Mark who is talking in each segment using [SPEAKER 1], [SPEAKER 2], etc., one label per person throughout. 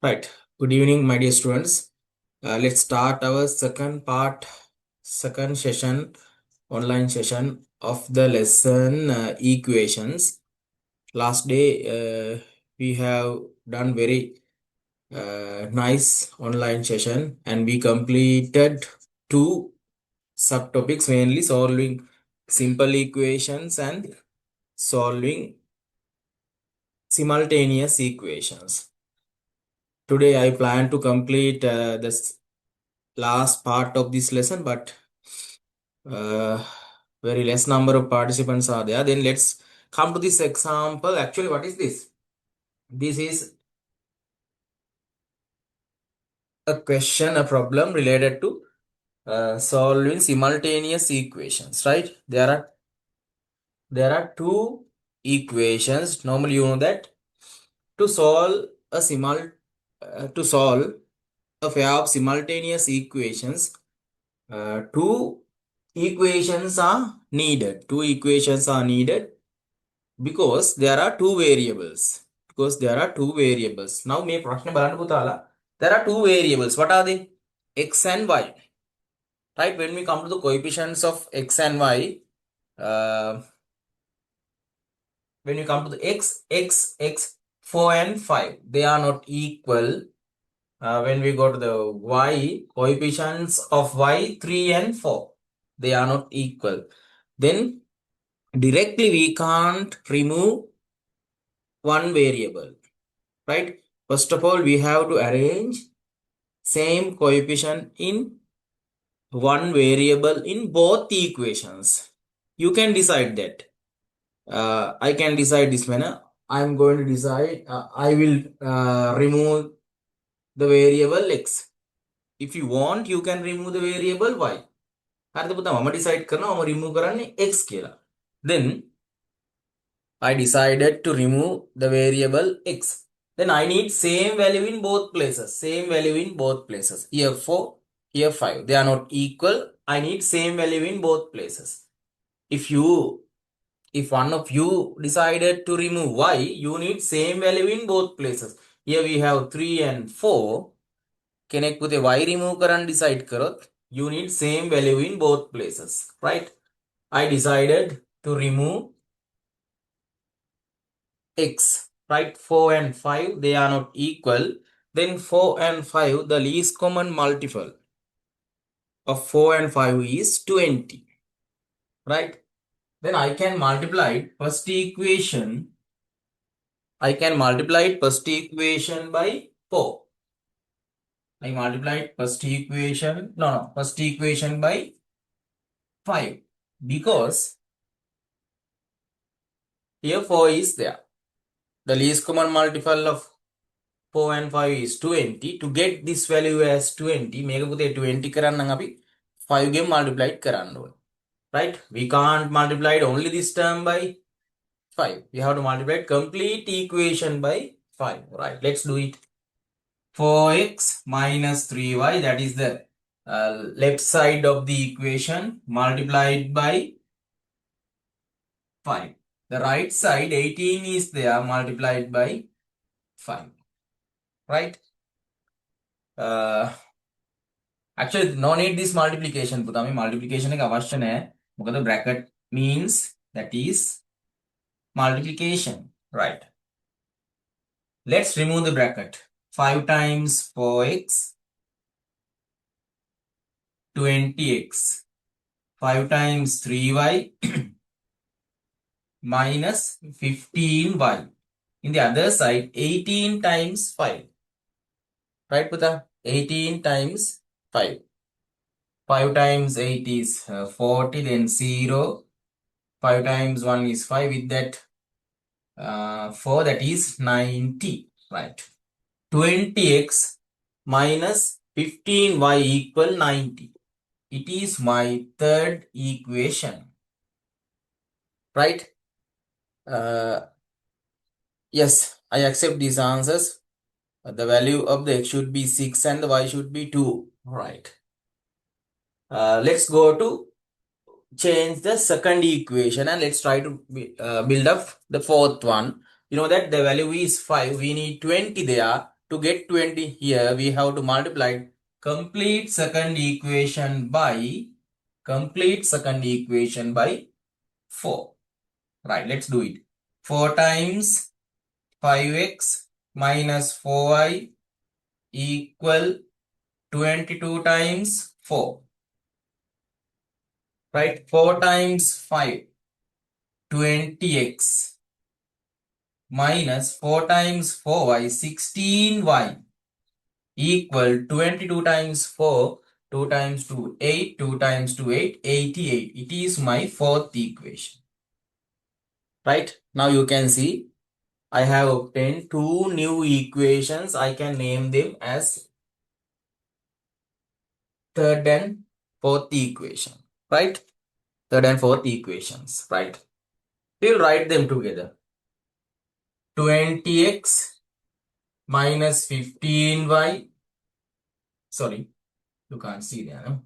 [SPEAKER 1] Right. Good evening, my dear students. Let's start our second session, online session of the lesson equations. Last day, we have done very nice online session and we completed two subtopics, mainly solving simple equations and solving simultaneous equations. Today, I plan to complete this last part of this lesson, but uh, very less number of participants are there. Then let's come to this example. Actually, what is this? This is a question, a problem related to solving simultaneous equations, right? There are two equations. Normally, you know that to solve to solve a pair of simultaneous equations, two equations are needed. Two equations are needed because there are two variables. Now, මේ ප්‍රශ්නේ බලන්න පුතාලා. There are two variables. What are they? X and Y. Right? When we come to the coefficients of X and Y, when we come to the X, 4 and 5, they are not equal. When we go to the Y, coefficients of Y, 3 and 4, they are not equal. Then directly we can't remove one variable, right? First of all, we have to arrange same coefficient in one variable in both equations. You can decide that. I can decide this manner. I'm going to decide, I will remove the variable X. If you want, you can remove the variable Y. හරිද පුතා මම decide කරනවා මම remove කරන්නේ X කියලා. Then I decided to remove the variable X. Then I need same value in both places. Same value in both places. Here 4, here 5. They are not equal. I need same value in both places. If one of you decided to remove Y, you need same value in both places. Here we have 3 and 4. කෙනෙක් පුතේ Y remove කරන්න decide කරොත්, you need same value in both places, right? I decided to remove X, right? 4 and 5, they are not equal. Then 4 and 5, the least common multiple of 4 and 5 is 20, right? Then I can multiply first equation. I can multiply first equation by 4. I multiplied first equation by 5 because here 4 is there. The least common multiple of 4 and 5 is 20. To get this value as 20, මේක පුතේ 20 කරන්න නම් අපි 5 ගෙන් multiply කරන්න ඕනේ. Right? We can't multiply only this term by 5. We have to multiply complete equation by 5. Right? Let's do it. 4x minus 3y, that is the left side of the equation, multiplied by 5. The right side, 18 is there, multiplied by 5. Right? Actually, no need this multiplication. පුතාමේ multiplication එක අවශ්‍ය නැහැ. මොකද bracket means that is multiplication. Right? Let's remove the bracket. 5 times 4x, 20x. 5 times 3y minus 15y. In the other side, 18 times 5. Right, Puta? 18 times 5. 5 times 8 is 40, then 0. 5 times 1 is 5. With that, 4, that is 90. Right. 20x minus 15y equal 90. It is my third equation. Right? Yes, I accept these answers. The value of the x should be 6 and the y should be 2. Right. Let's go to change the second equation and let's try to build up the fourth one. You know that the value is 5. We need 20 there. to get 20 here, we have to multiply complete second equation by 4. Right, let's do it. 4 times 5x minus 4y equal 22 times 4. Right, 4 times 5, 20x minus 4 times 4y, 16y equal 22 times 4, 2 times 2, 8, 2 times 2, 8, 88. It is my fourth equation. Right, now you can see I have obtained two new equations. I can name them as third and fourth equation. Right, third and fourth equations. Right, we'll write them together. 20x minus 15y. Sorry, you can't see there. No?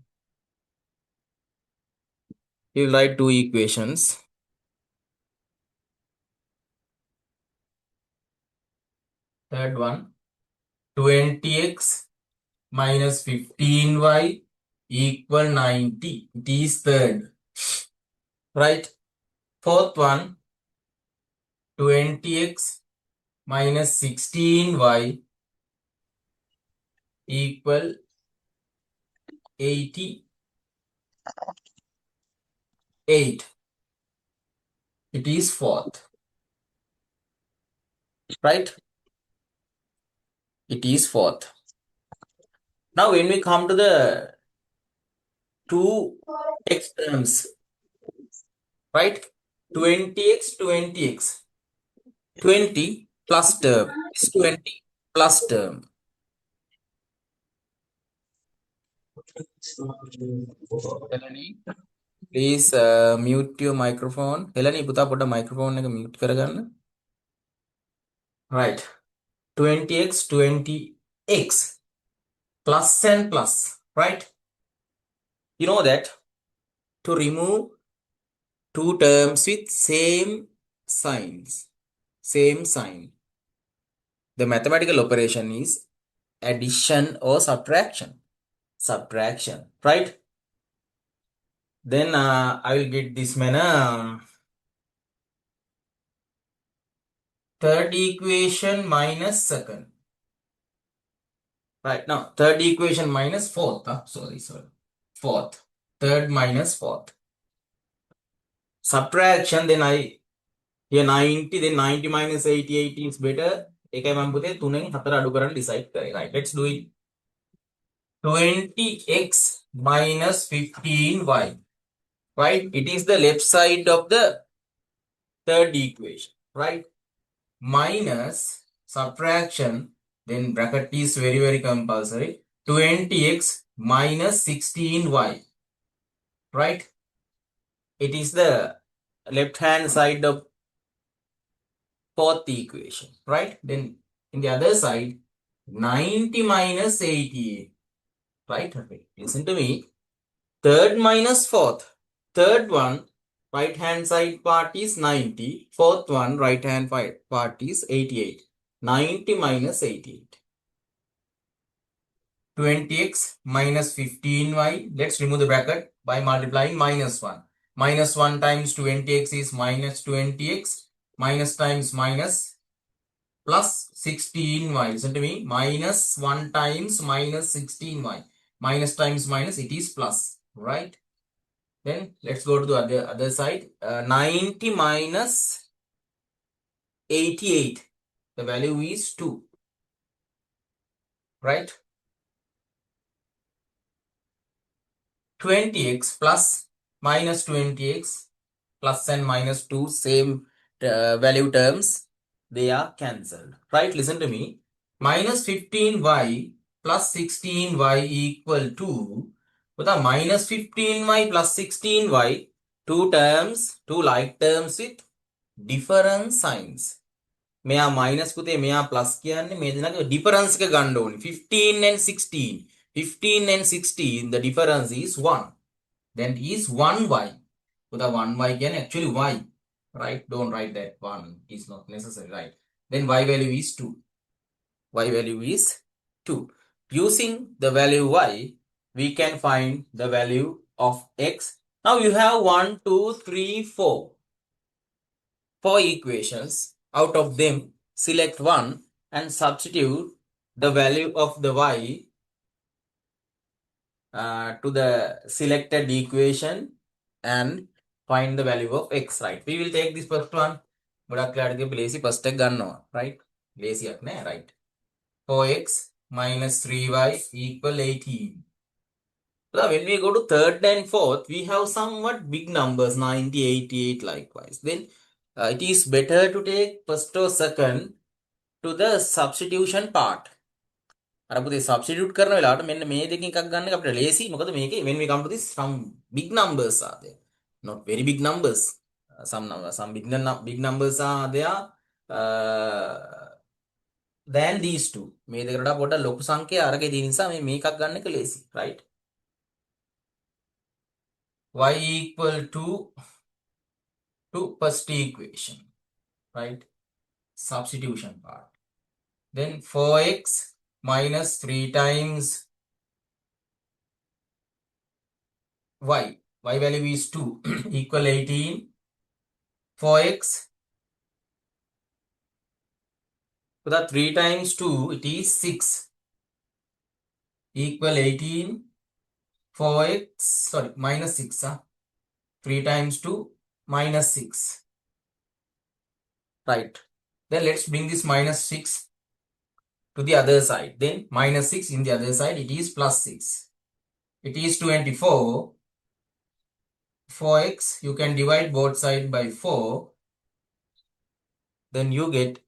[SPEAKER 1] We'll write two equations. Third one, 20x minus 15y equal 90. It is third. Right. Fourth one, 20x minus 16y equal 88. It is fourth. Right. It is fourth. Now when we come to the two x terms, right? 20x, 20x. 20 plus term is 20 plus term. Helani, please mute your microphone. Helani, පුතා පොඩ microphone එක mute කරගන්න. Right. 20x, 20x plus and plus. Right. You know that to remove two terms with same signs, same sign, the mathematical operation is addition or subtraction. Subtraction. Right. Then I will get this manner. Third equation minus second. Right, now third equation minus fourth. Sorry. Fourth. Third minus fourth. Subtraction, then here 90, then 90 minus 88 is better. එකයි මම පුතේ 3න් 4 අඩු කරන්න decide කරේ. Right, let's do it. 20x minus 15y. Right, it is the left side of the third equation. Right, minus subtraction, then bracket is very compulsory. 20x minus 16y. Right, it is the left hand side of fourth equation. Right, then in the other side 90 minus 88. Right, okay, listen to me. Third minus fourth. Third one, right hand side part is 90. Fourth one, right hand part is 88. 90 minus 88. 20x minus 15y. Let's remove the bracket by multiplying minus 1. Minus 1 times 20x is minus 20x. Minus times minus plus 16y. Listen to me. Minus 1 times minus 16y. Minus times minus, it is plus. Right? Then let's go to the other side. 90 minus 88. The value is 2. Right? 20x plus minus 20x plus and minus 2 same value terms, they are cancelled. Right, listen to me. Minus 15y plus 16y equal to, with a minus 15y plus 16y, two terms, two like terms with different signs. මෙයා minus පුතේ මෙයා plus කියන්නේ මේ දෙනාගේ difference එක ගන්න ඕනේ. 15 and 16. 15 and 16, the difference is 1. Then is 1y. So the 1y can actually y. Right? Don't write that 1. It's not necessary. Right? Then y value is 2. y value is 2. Using the value y, we can find the value of x. Now you have 1, 2, 3, 4. 4 equations. Out of them, select one and substitute the value of the y to the selected equation and find the value of x, right? We will take this first one. Lazy first right? Lazy right? 4x minus 3y equal 18. So when we go to third and fourth, we have somewhat big numbers, 90, 88 likewise. Then it is better to take first or second to the substitution part. අර පුතේ substitute කරන වෙලාවට මෙන්න මේ දෙකෙන් එකක් ගන්න එක අපිට ලේසි. මොකද මේකේ when we come to this some big numbers are there. Not very big numbers. Some big numbers are there than these two. මේ දෙකට වඩා පොඩ්ඩක් ලොකු සංඛ්‍යා අරගේ තියෙන නිසා මේ මේකක් ගන්න එක ලේසි, right? Y equal to first equation, right? Substitution part. Then 4x minus 3 times y. Y value is 2 equal 18. 4x. So that 3 times 2, it is 6 equal 18. 4x, sorry, minus 6. 3 times 2 minus 6. Right. Then let's bring this minus 6 to the other side. Then minus 6 in the other side, it is plus 6. It is 24. 4x, you can divide both sides by 4. Then you get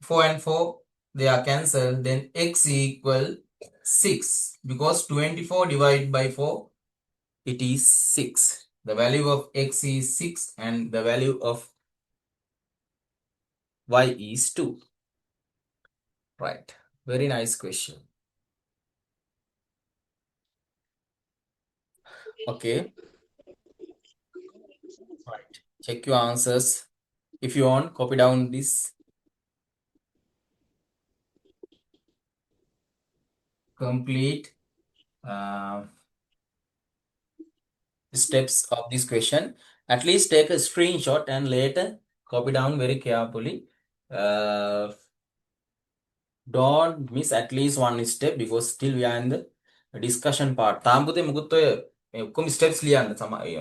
[SPEAKER 1] 4 and 4, they are cancelled. Then x equal 6. Because 24 divided by 4, it is 6. The value of x is 6 and the value of y is 2. Right. Very nice question. Okay. Right. Check your answers. If you want, copy down this. Complete steps of this question. At least take a screenshot and later copy down very carefully. Don't miss at least one step because still we are in the discussion part. තාම්පුතේ මුකුත් ඔය මේ ඔක්කොම steps ලියන්න තමයි.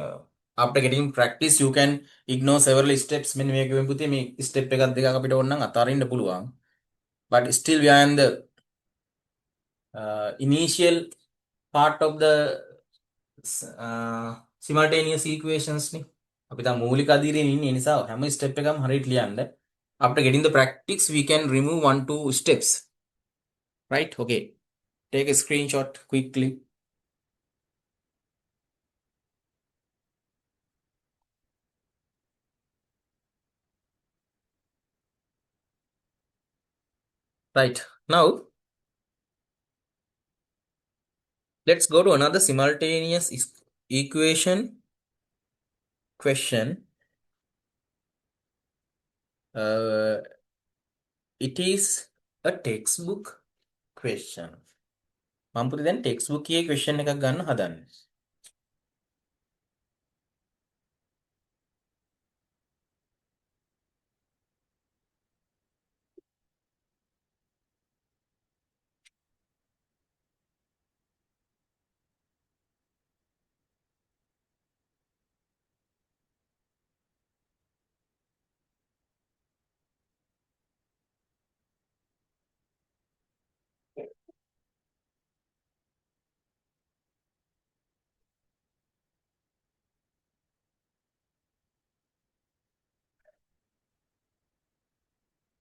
[SPEAKER 1] After getting practice you can ignore several steps. මෙන්න මේක වෙන පුතේ මේ step එකක් දෙකක් අපිට ඕන නම් අතාරින්න පුළුවන්. But still we are in the initial part of the simultaneous equations නේ. අපි තා මූලික අදියරේ ඉන්නේ. ඒ නිසා හැම step එකක්ම හරියට ලියන්න. After getting the practice we can remove 1-2 steps. Right? Okay. Take a screenshot quickly. Right. Now, let's go to another simultaneous equation question. It is a textbook question. මම පුතේ දැන් textbook එකේ question එකක් ගන්න හදන්නේ.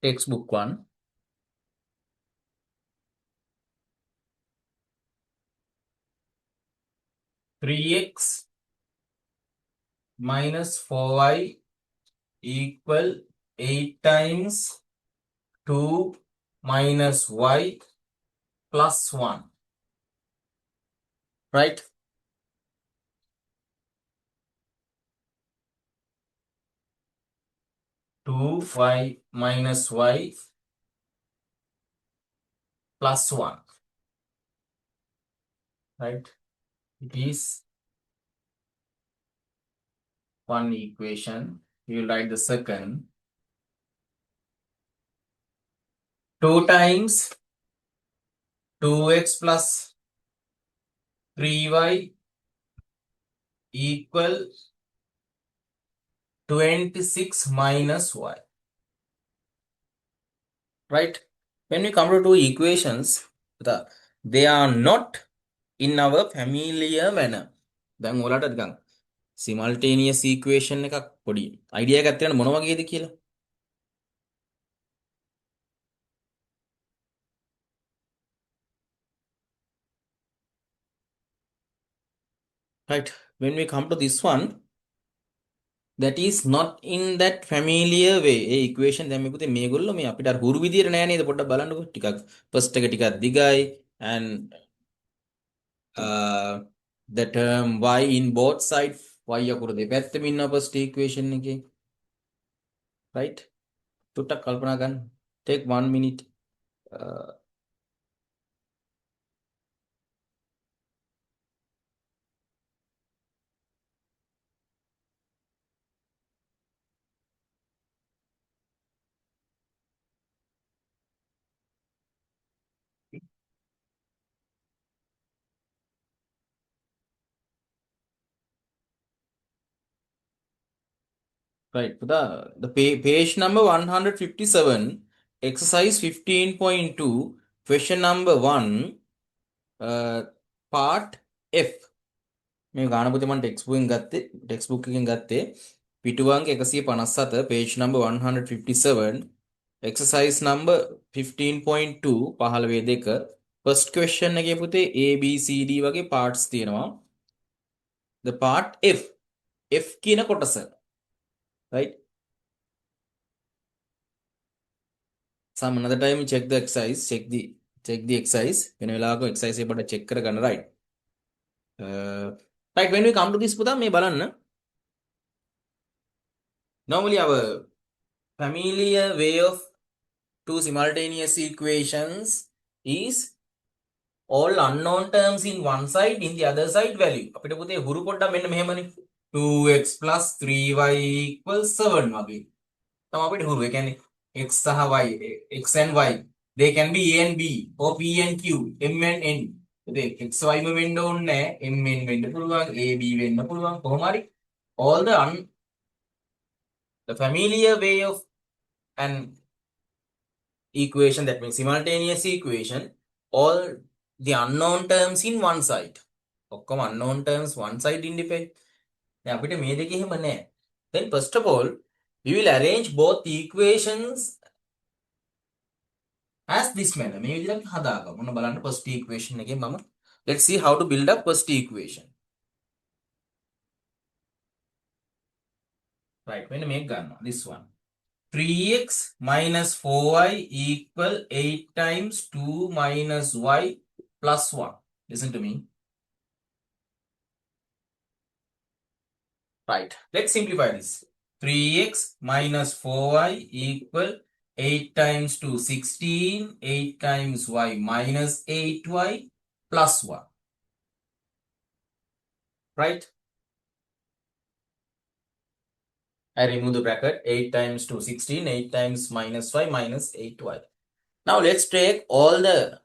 [SPEAKER 1] Textbook 1. Three x minus 4y equal 8 times 2 minus y plus 1. Right? Two y minus y plus 1. Right? It is one equation. You will write the second. 2 times 2x plus 3y equal 26 minus y. Right? When we come to two equations, they are not in our familiar manner. දැන් ඔයාලට නිකන් simultaneous equation එකක් පොඩි idea එකක් ගන්න මොන වගේද කියලා. Right? When we come to this one, that is not in that familiar way. A equation දැන් මේ පුතේ මේගොල්ලෝ මේ අපිට අර හුරු විදියට නෑ නේද? පොඩ්ඩක් බලන්නකෝ. ටිකක් first එක ටිකක් දිගයි and the term y in both sides y අකුර දෙපැත්තෙම ඉන්නවා first equation එකේ. Right? පොඩ්ඩක් කල්පනා ගන්න. Take 1 minute. Right. The page number 157, exercise 15.2, question number 1, part F. මේ ගාන පුතේ මම ටෙක්ස්ට් බුක් එකෙන් ගත්තේ පිටු අංක 157 page number 157 exercise number 15.2 15 2 first question එකේ පුතේ A B C D වගේ parts තියෙනවා. The part F කියන කොටස. Right? Some another time check the exercise, check the exercise. When we log exercise but check කරගන්න, right? Right, when we come to this පුතා මේ බලන්න. Normally our familiar way of two simultaneous equations is all unknown terms in one side, in the other side value. අපිට පුතේ හුරු පොඩ්ඩක් මෙන්න මෙහෙමනේ. 2x plus 3y equals 7 වගේ. තමයි අපිට හුරු. ඒ කියන්නේ x සහ y, x and y, they can be a and b or p and q, m and n. x y ම වෙන්න ඕනේ නැහැ, m n වෙන්න පුළුවන්, a b වෙන්න පුළුවන්. කොහොම හරි all the familiar way of an equation, that means simultaneous equation, all the unknown terms in one side. ඔක්කොම unknown terms one side independent. දැන් අපිට මේ දෙකේ එහෙම නැහැ. Then first of all, we will arrange both equations as this manner. මේ විදිහට හදාගමු. මොන බලන්න first equation එකේ මම let's see how to build up first equation. Right, මෙන්න මේක ගන්නවා. This one. 3x minus 4y equal 8 times 2 minus y plus 1. Listen to me. Right, let's simplify this. 3x minus 4y equal 8 times 2, 16, 8 times y minus 8y plus 1. Right? I remove the bracket. 8 times 2, 16, 8 times minus y minus 8y. Now let's take all the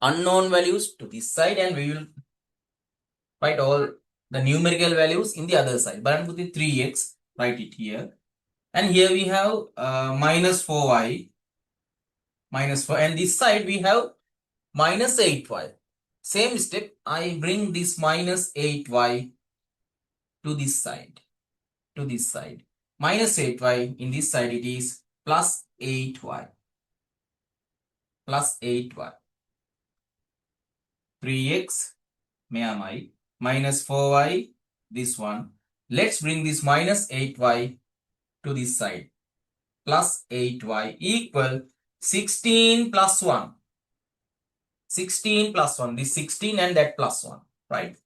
[SPEAKER 1] unknown values to this side and we will write all the numerical values in the other side. But with the 3x, write it here. And here we have minus 4y, minus 4. And this side we have minus 8y. Same step, I bring this minus 8y to this side. To this side. Minus 8y, in this side it is plus 8y. Plus 8y. 3x, minus 4y, this one. Let's bring this minus 8y to this side. Plus 8y equal 16 plus 1. 16 plus 1. This 16 and that plus 1. Right?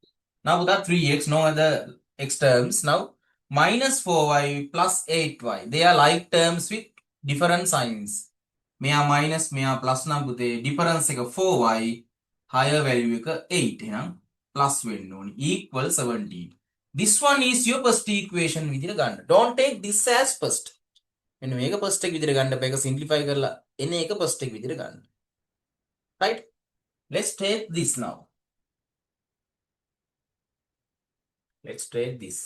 [SPEAKER 1] Now with that 3x, no other x terms. Now minus 4y plus 8y. They are like terms with different signs. මෙයා minus මෙයා plus නම් පුතේ difference එක 4y higher value එක 8 එහෙනම් plus වෙන්න ඕනි equal 17. This one is your first equation විදිහට ගන්න. Don't take this as first. මෙන්න මේක first එක විදිහට ගන්න බෑ. ඒක simplify කරලා එන එක first එක විදිහට ගන්න. Right? Let's take this now. Let's take this.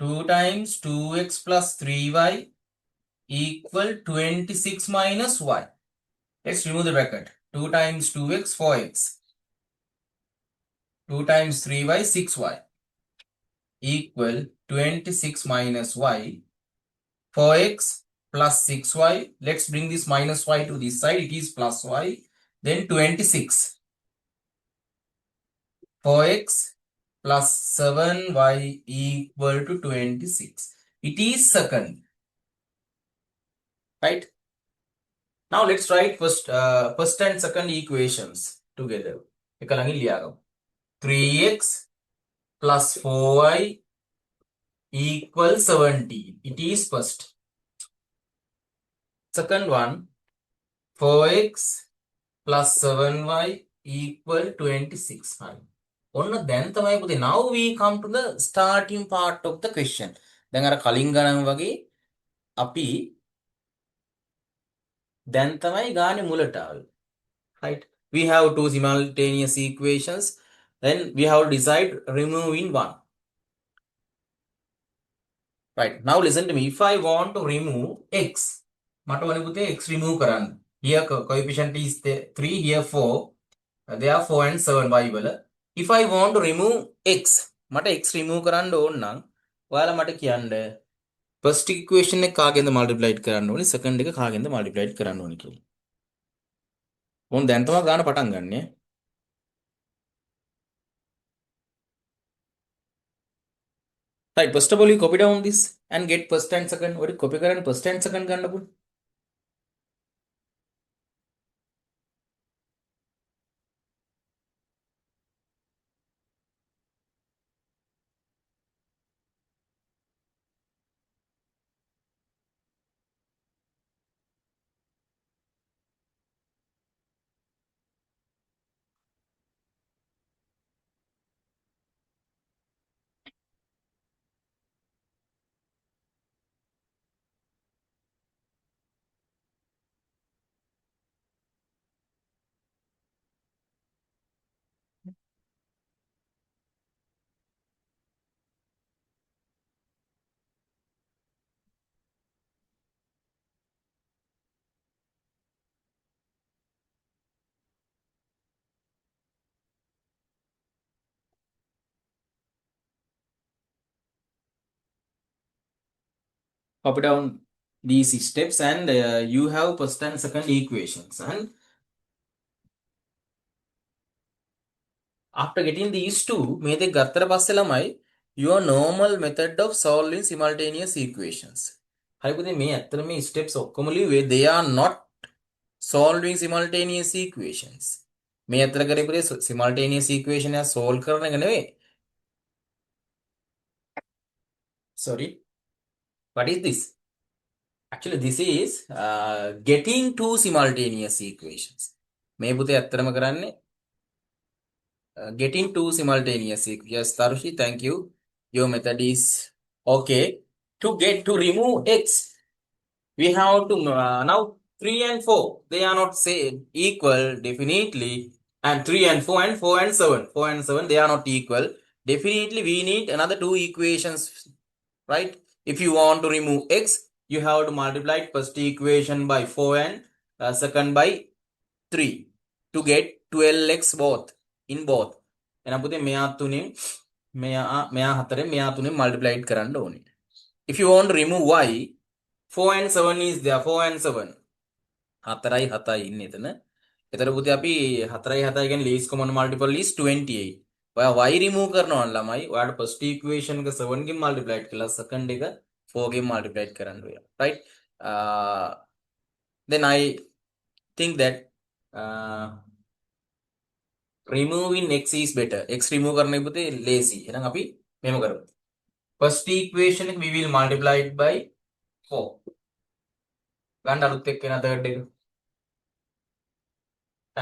[SPEAKER 1] 2 times 2x plus 3y equal 26 minus y. Let's remove the bracket. 2 times 2x 4x. 2 times 3y 6y equal 26 minus y. 4x plus 6y. Let's bring this minus y to this side. It is plus y. Then 26. 4x plus 7y equal to 26. It is second. Right? Now let's write first and second equations together. 3x plus 4y equal 17. It is first. Second one, 4x plus 7y equal 26. ඔන්න දැන් තමයි පුතේ now we come to the starting part of the question. දැන් අර කලින් ගණන් වගේ අපි දැන් තමයි ගානේ මුලට ආවේ. Right? We have two simultaneous equations. Then we have to decide removing one. Right. Now listen to me. If I want to remove x, මට ඕනේ පුතේ x remove කරන්න. Here coefficient is 3, here 4. There are 4 and 7 y වල. If I want to remove x, මට x remove කරන්න ඕන නම් ඔයාලා මට කියන්න first equation එක කාගෙන්ද multiplied කරන්න ඕනේ, second එක කාගෙන්ද multiplied කරන්න ඕනේ කියලා. මොන් දැන් තමයි ගන්න පටන් ගන්නෙ. Right, first of all you copy down this and get first and second. ඔය copy කරන්න first and second ගන්න පුළුවන්. Copy down these steps and you have first and second equations, and after getting these two මේ දෙක ගත්තට පස්සේ ළමයි your normal method of solving simultaneous equations. හරි පුතේ මේ ඇත්තට මේ steps ඔක්කොම ලිව්වේ they are not solving simultaneous equations. මේ ඇත්තට කරේ පුතේ simultaneous equation එක solve කරන එක නෙවෙයි. Sorry, what is this? Actually this is getting two simultaneous equations. මේ පුතේ ඇත්තටම කරන්නේ getting two simultaneous equations. Yes, Tarushi, thank you. Your method is okay. To remove x, we have to now 3 and 4 they are not say equal definitely, and 3 and 4 and 4 and 7 they are not equal definitely. We need another two equations, right? If you want to remove x, you have to multiply first equation by 4 and second by 3 to get 12x both in both. එහෙනම් පුතේ මෙයා තුනෙන් මෙයා හතරෙන් මෙයා තුනෙන් multiply කරන්න ඕනේ. If you want to remove y, 4 and 7 is there. 4 and 7 හතරයි හතයි ඉන්නේ එතන. එතන පුතේ අපි හතරයි හතයි කියන්නේ least common multiple is 28. ඔයා y remove කරනවා නම් ළමයි ඔයාට first equation එක 7 ගෙන් multiply කරලා second එක 4 ගෙන් multiply කරන්න වෙනවා. Right? Then I think that removing x is better. x remove කරන්න පුතේ lazy. එහෙනම් අපි මෙහෙම කරමු. First equation we will multiply it by 4. ගන්න අලුත් එක්කන third එක.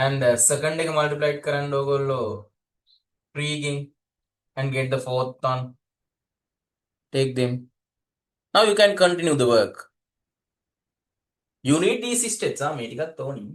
[SPEAKER 1] And second එක multiply කරන්න ඕගොල්ලෝ 3 ගෙන් and get the fourth one. Take them. Now you can continue the work. You need these steps. මේ ටිකත් ඕනි.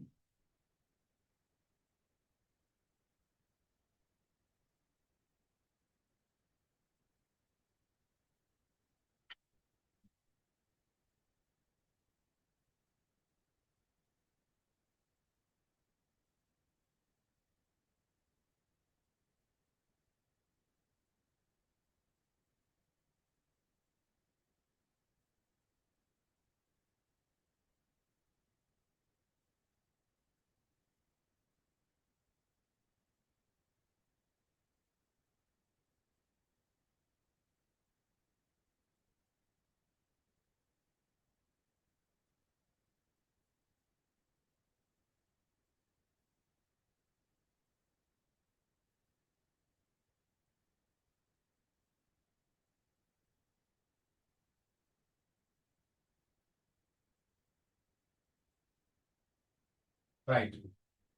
[SPEAKER 1] Right.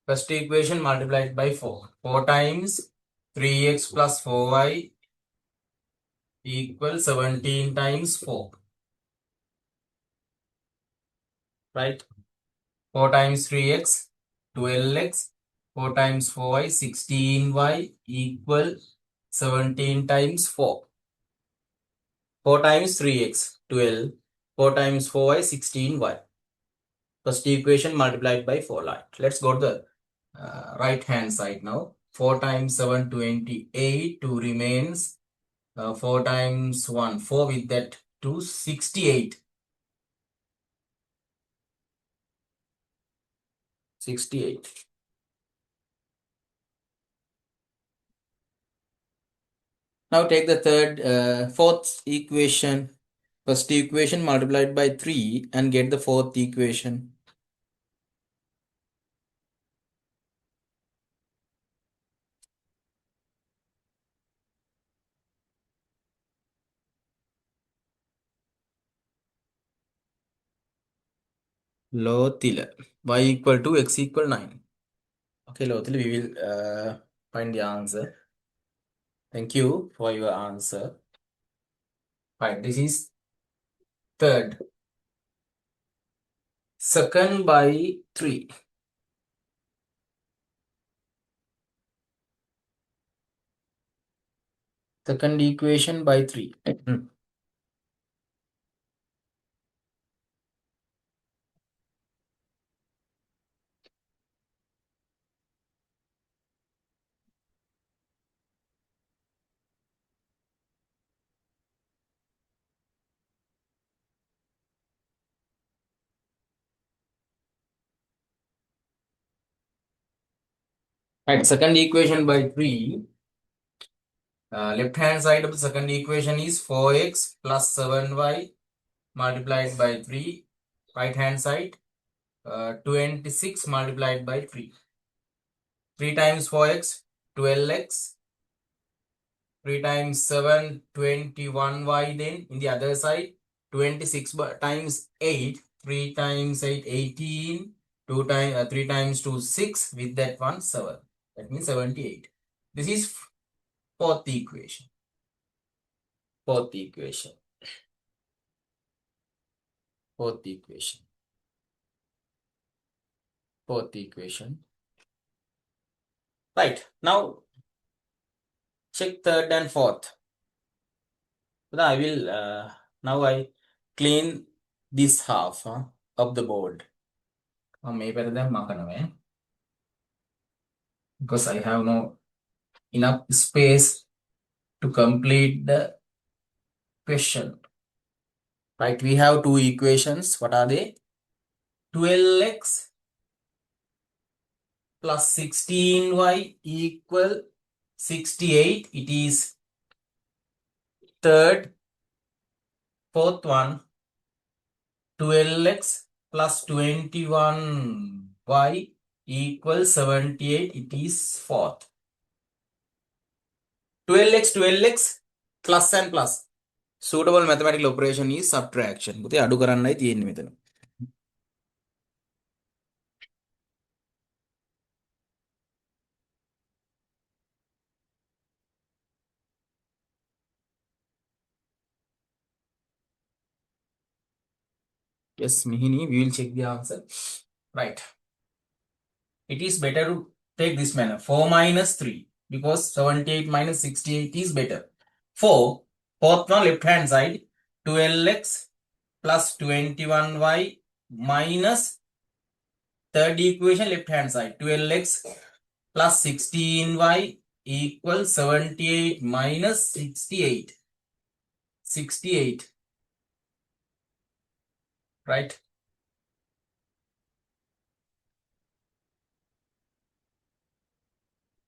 [SPEAKER 1] First equation multiplied by 4. 4 times 3x plus 4y equals 17 times 4. Right? 4 times 3x, 12x. 4 times 4y, 16y equal 17 times 4. 4 times 3x, 12. 4 times 4y, 16y. First equation multiplied by 4. Let's go to the right hand side now. 4 times 7, 28. 2 remains. 4 times 1, 4 with that 2, 68. 68. Now take the fourth equation. First equation multiplied by 3 and get the fourth equation. Lothila. Y equal to x equal 9. Okay, Lothila, we will find the answer. Thank you for your answer. Right, this is third. Second by 3. Second equation by 3. Right, second equation by 3. Left hand side of the second equation is 4x plus 7y multiplied by 3. Right hand side 26 multiplied by 3. 3 times 4x 12x. 3 times 7 21y, then in the other side 26 times 8. 3 times 8 18. 2 times 3 times 2 6, with that one 7. That means 78. This is fourth equation. Fourth equation. Fourth equation. Fourth equation. Right. Now check third and fourth. So I will now I clean this half of the board. Because I have no enough space to complete the question. Right, we have two equations. What are they? 12x plus 16y equal 68. It is third. Fourth one, 12x plus 21y equals 78. It is fourth. 12x, 12x, plus and plus. suitable mathematical operation is subtraction. පුතේ අඩු කරන්නයි තියෙන්නේ මෙතන. Yes, Mihini, we will check the answer. Right. It is better to take this manner. 4 minus 3 because 78 minus 68 is better. 4, fourth one left hand side, 12x plus 21y minus third equation left hand side, 12x plus 16y equals 78 minus 68. 68. Right?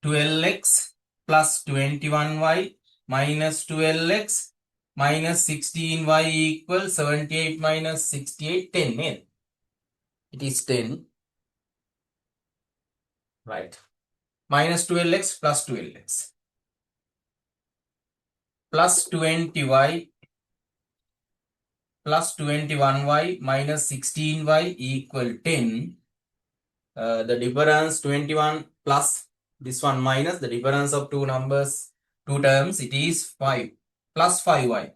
[SPEAKER 1] Twelve x plus 21y minus 12x minus 16y equals 78 minus 68, 10. It is 10. Right. Minus 12x plus 12x plus 20y plus 21y minus 16y equal 10. The difference 21 plus this one minus the difference of two numbers, two terms, it is 5 plus 5y.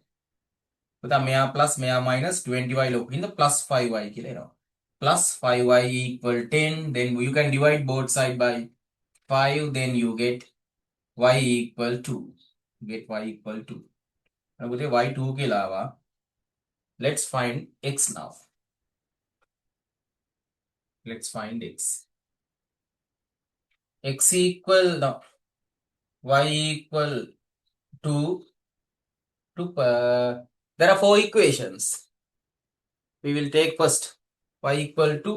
[SPEAKER 1] But මෙයා plus මෙයා minus 20y ලොකු හින්දා plus 5y කියලා එනවා. Plus 5y equal 10. Then you can divide both side by 5. Then you get y equal 2. You get y equal 2. අපිට y 2 කියලා ආවා. Let's find x now. Let's find x. X equal now y equal 2 to there are four equations. We will take first y equal to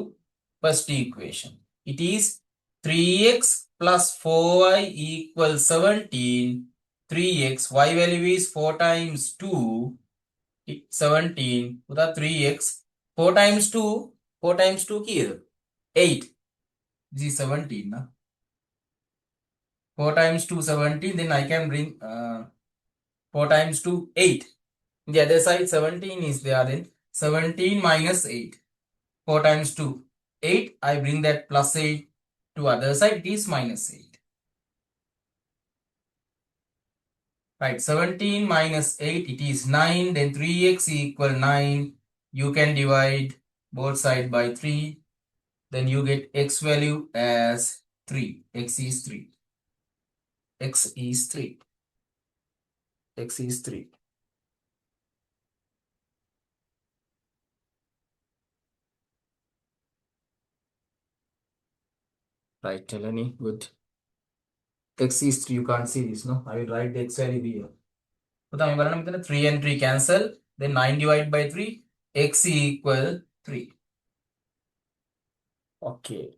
[SPEAKER 1] first equation. It is 3x plus 4y equals 17. 3x, y value is 4 times 2, 17. With 3x, 4 times 2, 4 times 2 here, 8. This is 17. Na? 4 times 2, 17. Then I can bring 4 times 2, 8. The other side 17 is there. Then 17 minus 8. 4 times 2, 8. I bring that plus 8 to other side. It is minus 8. Right, 17 minus 8, it is 9. Then 3x equal 9. You can divide both side by 3. Then you get x value as 3. X is 3. X is 3. X is 3. Right, Eleni, good. X is 3. You can't see this, no? I will write the x value here. So, 3 and 3 cancel. Then 9 divided by 3. X equal 3. Okay.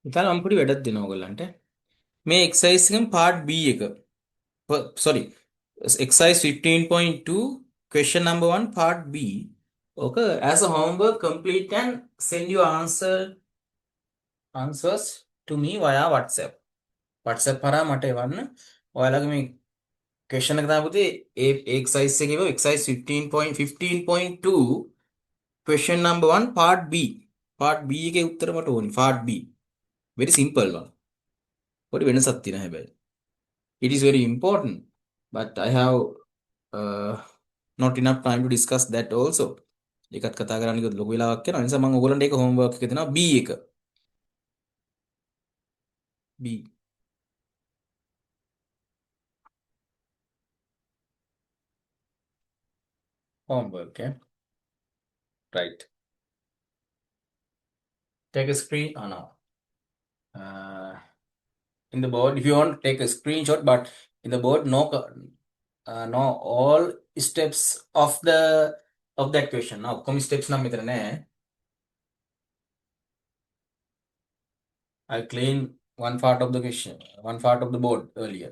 [SPEAKER 1] ඉතින් මම පොඩි වැඩක් දෙනවා ඔයගලන්ට. මේ exercise එකෙන් part B එක. Sorry. Exercise 15.2 question number 1 part B. Okay, as a homework complete and send your answers to me via WhatsApp. WhatsApp හරහා මට එවන්න. ඔයාලගේ මේ question එක තමයි පුතේ ඒ exercise එකේ exercise 15.2 question number 1 part B. part B එකේ උත්තර මට ඕනේ. part B. Very simple one. පොඩි වෙනසක් තියෙනවා හැබැයි. It is very important, but I have not enough time to discuss that also. ඒකත් කතා කරන්න කිව්වොත් ලොකු වෙලාවක් යනවා. ඒ නිසා මම ඔයගොල්ලන්ට ඒක homework එක දෙනවා B එක. B. Homework, okay? Right. Take a screen. Oh no. In the board, if you want to take a screenshot, but in the board, no know all steps of that question. Now, ඔක්කොම steps නම් මෙතන නෑ. I clean one part of the question, one part of the board earlier.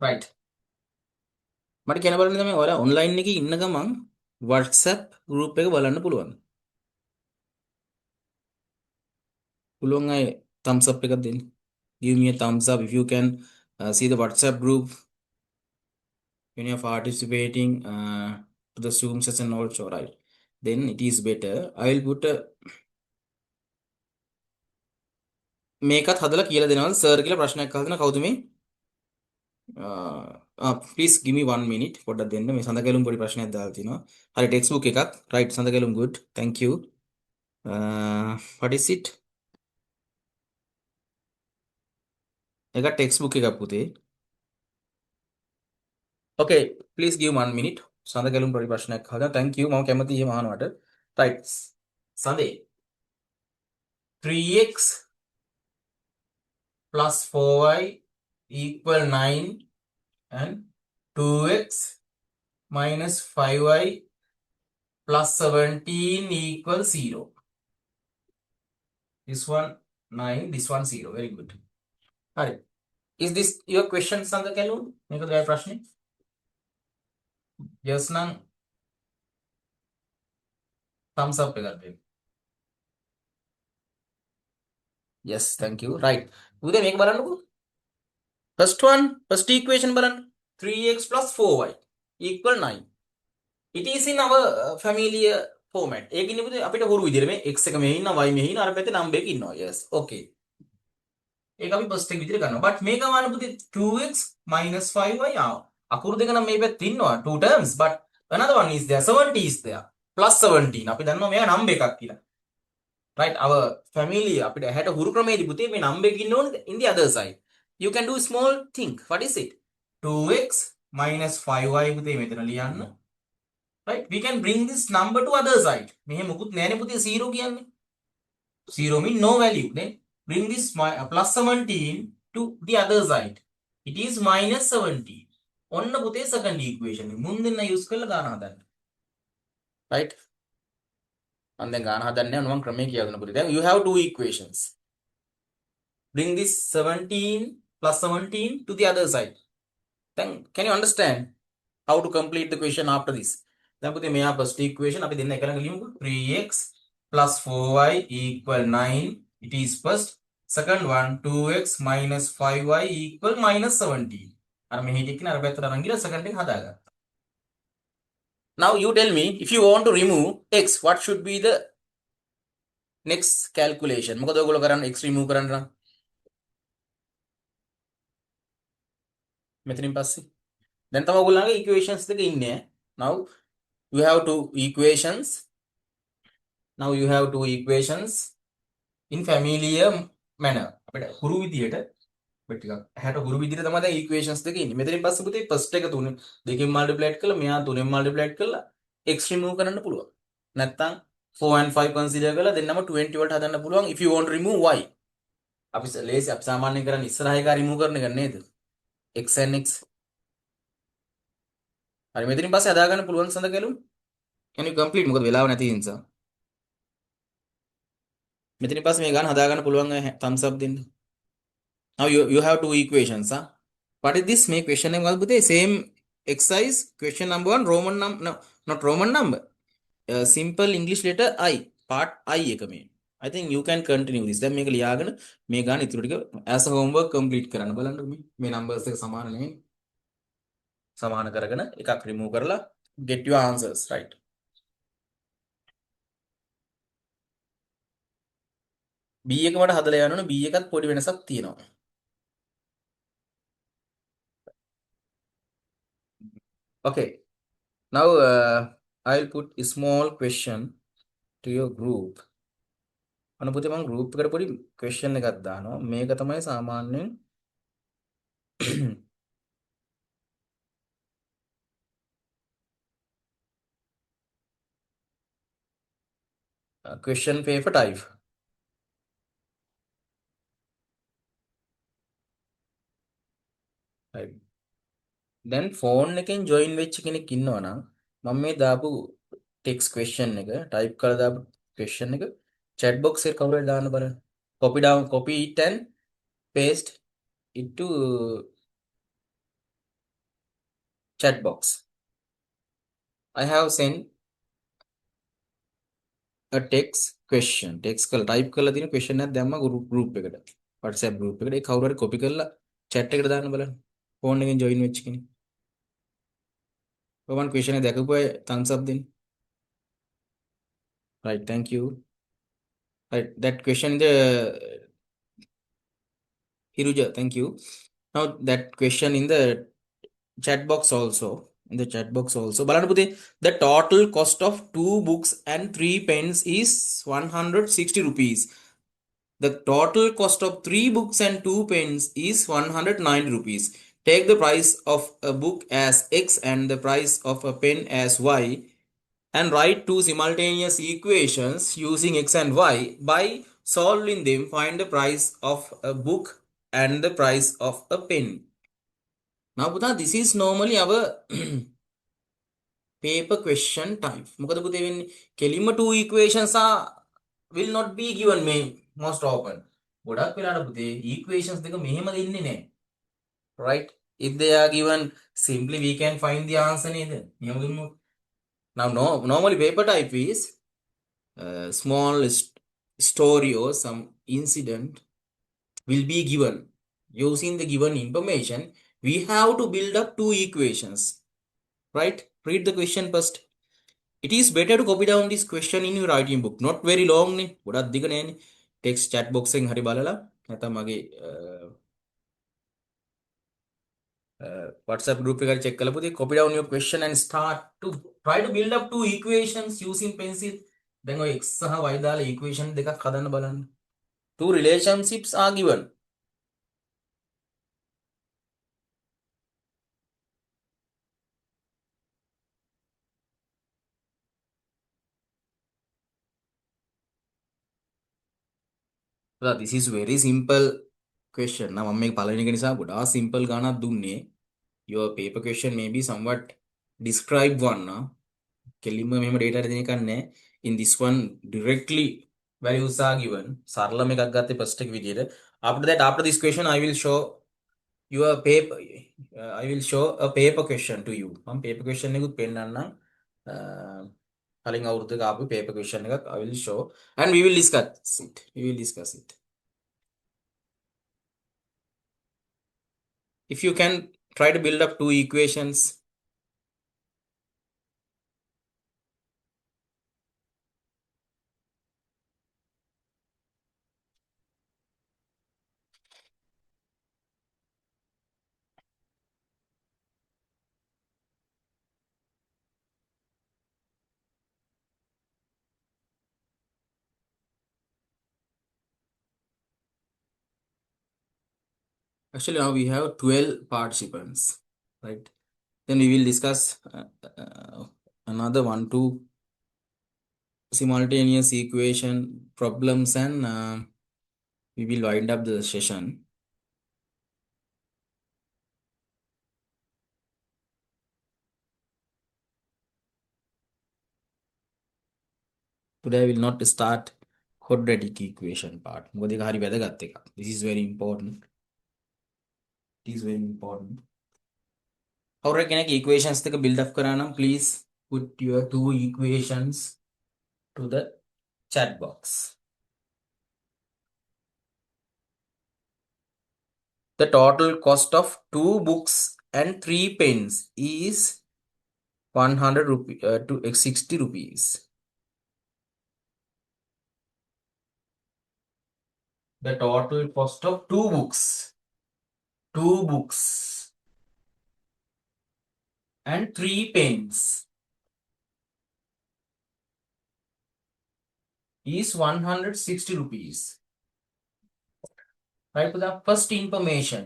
[SPEAKER 1] Right. මට කියන බලන්න තමයි ඔයාලා online එකේ ඉන්න ගමන් WhatsApp group එක බලන්න පුළුවන්. පුළුවන් අය thumbs up එකක් දෙන්න. Give me a thumbs up if you can see the WhatsApp group when you're participating to the Zoom session also, right? Then it is better. I will put a මේකත් හදලා කියලා දෙනවා sir කියලා ප්‍රශ්නයක් අහලා දෙනවා කවුද මේ? please give me 1 minute පොඩ්ඩක් දෙන්න මේ සඳකැලුම් පොඩි ප්‍රශ්නයක් දාලා තිනවා. හරි textbook එකක්. right සඳකැලුම් good. Thank you. What is it? එක textbook එකක් පුතේ. Okay, please give 1 minute. සඳකැලුම් පොඩි ප්‍රශ්නයක් අහලා. Thank you. මම කැමතියි එහෙම අහනවට. right. සඳේ 3x plus 4y equal 9 and 2x minus 5y plus 17 equal 0. This one 9, this one 0. Very good. Alright. Is this your question, Sandha Kalun? Make a prashni. Yes, nang. Thumbs up. Yes, thank you. Right. Ude make balandu. First one, first equation balan. 3x plus 4y equal 9. It is in our familiar format. ඒකින් පුතේ අපිට හුරු විදිහට මේ x එක මෙහි ඉන්නවා y මෙහි ඉන්නවා අර පැත්තේ number එක ඉන්නවා. Yes. Okay. ඒක අපි first එක විදිහට ගන්නවා. But මේක ගන්න පුතේ 2x minus 5y ආව. අකුරු දෙක නම් මේ පැත්තේ ඉන්නවා two terms but another one is there 70 is there plus 17. අපි දන්නවා මේක number එකක් කියලා. Right, our family අපිට හැට හුරු ක්‍රමයේදී පුතේ මේ number එක ඉන්න ඕනේ in the other side. You can do small thing. What is it? 2x minus 5y පුතේ මෙතන ලියන්න. Right, we can bring this number to other side. මෙහෙ මුකුත් නෑනේ පුතේ 0 කියන්නේ. 0 mean no value. Then bring this plus 17 to the other side. It is minus 17. ඔන්න පුතේ second equation. මුන් දෙන්න use කරලා ගන්න හදන්න. Right? And then ගන්න හදන්නේ මොනවා ක්‍රමයේ කියලා දෙන්න පුතේ. Then you have two equations. Bring this 17 plus 17 to the other side. Then can you understand how to complete the question after this? දැන් පුතේ මෙයා first equation අපි දෙන්න එක ළඟ ලියමුකෝ 3x plus 4y equal 9. It is first. Second one 2x minus 5y equal minus 17. අර මෙහි ටිකන අර පැත්තට අරන් ගිහලා second එක හදාගත්තා. Now you tell me if you want to remove x what should be the next calculation? මොකද ඔයගොල්ලෝ කරන්නේ x remove කරන්න නම් මෙතනින් පස්සේ දැන් තමයි ඔයගොල්ලන්ගේ equations දෙක ඉන්නේ. Now you have two equations. Now you have two equations in familiar manner. අපිට හුරු විදියට ටිකක් හැට හුරු විදියට තමයි දැන් equations දෙක ඉන්නේ. මෙතනින් පස්සේ පුතේ first එක 3 දෙකෙන් multiply කළා මෙයා 3ෙන් multiply කරලා x remove කරන්න පුළුවන්. නැත්තම් 4 and 5 consider කරලා දෙන්නම 20 වලට හදන්න පුළුවන් if you want to remove y. අපි ලේසි අපි සාමාන්‍යයෙන් කරන්නේ ඉස්සරහ එක remove කරන එක නේද? x and x. හරි මෙතනින් පස්සේ හදා ගන්න පුළුවන් සඳ කැලුම්. Can you complete? මොකද වෙලාව නැති නිසා. මෙතනින් පස්සේ මේ ගන්න හදා ගන්න පුළුවන් thumbs up දෙන්න. Now you have two equations. What is this? Make question name was same exercise. Question number 1 Roman number. No, not Roman number. Simple English letter I. Part I එක මේ. I think you can continue this. දැන් මේක ලියාගෙන මේ ගන්න ඉතුරු ටික as a homework complete කරන්න බලන්න මේ numbers එක සමාන නෙමෙයි. සමාන කරගෙන එකක් remove කරලා get your answers right. B එක මට හදලා යන්න ඕනේ. B එකත් පොඩි වෙනසක් තියෙනවා. Okay. Now I'll put a small question to your group. අනුපුතේ මම group එකට පොඩි question එකක් දානවා. මේක තමයි සාමාන්‍යයෙන් question paper type. Right. Then phone එකෙන් join වෙච්ච කෙනෙක් ඉන්නවා නම් මම මේ දාපු text question එක type කරලා දාපු question එක chat box එකේ කවුරුහරි දාන්න බලන්න. Copy it and paste it to chat box. I have sent a text question. Text කරලා type කරලා තියෙන question එකක් දැම්මා group එකට. WhatsApp group එකට. ඒ කවුරු හරි copy කරලා chat එකට දාන්න බලන්න. phone එකෙන් join වෙච්ච කෙනෙක්. ඔයවන් question එක දැකපු අය thumbs up දෙන්න. Right, thank you. Right, that question in the Hiruja, thank you. Now that question in the chat box also. In the chat box also. බලන්න පුතේ, the total cost of 2 books and 3 pens is 160 rupees. The total cost of 3 books and 2 pens is 109 rupees. Take the price of a book as X and the price of a pen as Y and write two simultaneous equations using X and Y. By solving them, find the price of a book and the price of a pen. Now, Buddha, this is normally our paper question type. මොකද පුතේ වෙන්නේ කෙලින්ම two equations are will not be given me most often. ගොඩක් වෙලාවට පුතේ equations දෙක මෙහෙම දෙන්නේ නැහැ. Right? If they are given simply we can find the answer නේද? මෙහෙම දුන්නොත්. Now normally paper type is small story or some incident will be given. Using the given information, we have to build up two equations. Right? Read the question first. It is better to copy down this question in your writing book. Not very long නේ. ගොඩක් දිග නෑනේ. text chat box එකෙන් හරි බලලා නැත්නම් මගේ WhatsApp group එකට check කරලා පුතේ copy down your question and start to try to build up two equations using pencil. දැන් ඔය x සහ y දාලා equation දෙකක් හදන්න බලන්න. Two relationships are given. So this is very simple question. නම් මම මේක පළවෙනි එක නිසා ගොඩාක් simple ගානක් දුන්නේ. Your paper question may be somewhat describe one. කෙලින්ම මෙහෙම data දෙන එකක් නැහැ. In this one directly values are given. සරලම එකක් ගත්තේ first එක විදියට. After that, after this question, I will show your paper. I will show a paper question to you. මම paper question එකකුත් පෙන්නන්නම්. කලින් අවුරුද්දක ආපු paper question එකක් I will show and we will discuss it. We will discuss it. If you can try to build up two equations. Actually, now we have 12 participants, right? Then we will discuss another one, two simultaneous equation problems, and we will wind up the session. Today I will not start quadratic equation part. මොකද ඒක හරි වැදගත් එකක්. This is very important. It is very important. කවුරු කෙනෙක් equations දෙක build up කරා නම් please put your two equations to the chat box. The total cost of 2 books and 3 pens is 100 rupees to 60 rupees. The total cost of 2 books and 3 pens is 160 rupees. Right, for the first information.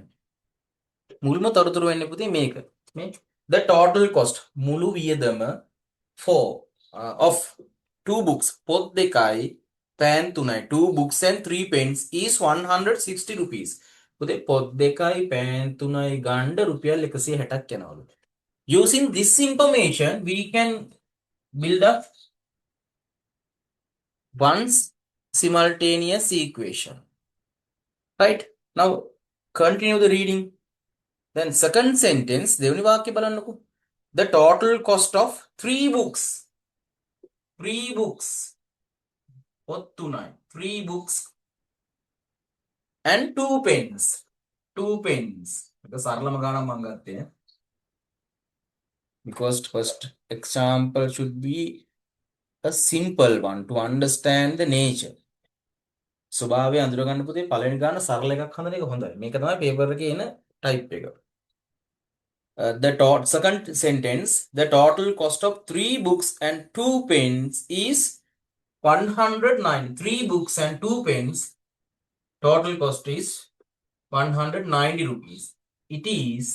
[SPEAKER 1] මුල්ම තොරතුරු වෙන්නේ පුතේ මේක. මේ the total cost මුළු වියදම for of two books පොත් දෙකයි පෑන් තුනයි two books and three pens is 160 rupees පුතේ පොත් දෙකයි පෑන් තුනයි ගන්න රුපියල් 160ක් යනවලු using this information we can build up one simultaneous equation right now continue the reading then second sentence දෙවෙනි වාක්‍ය බලන්නකෝ the total cost of three books පොත් තුනයි three books and two pens එක සරලම ගානක් මම ගත්තේ because first example should be a simple one to understand the nature ස්වභාවය අඳුර ගන්න පුතේ පළවෙනි ගාන සරල එකක් හදන එක හොඳයි මේක තමයි පේපර් එකේ එන ටයිප් එක second sentence the total cost of three books and two pens is 109 three books and two pens total cost is 190 rupees it is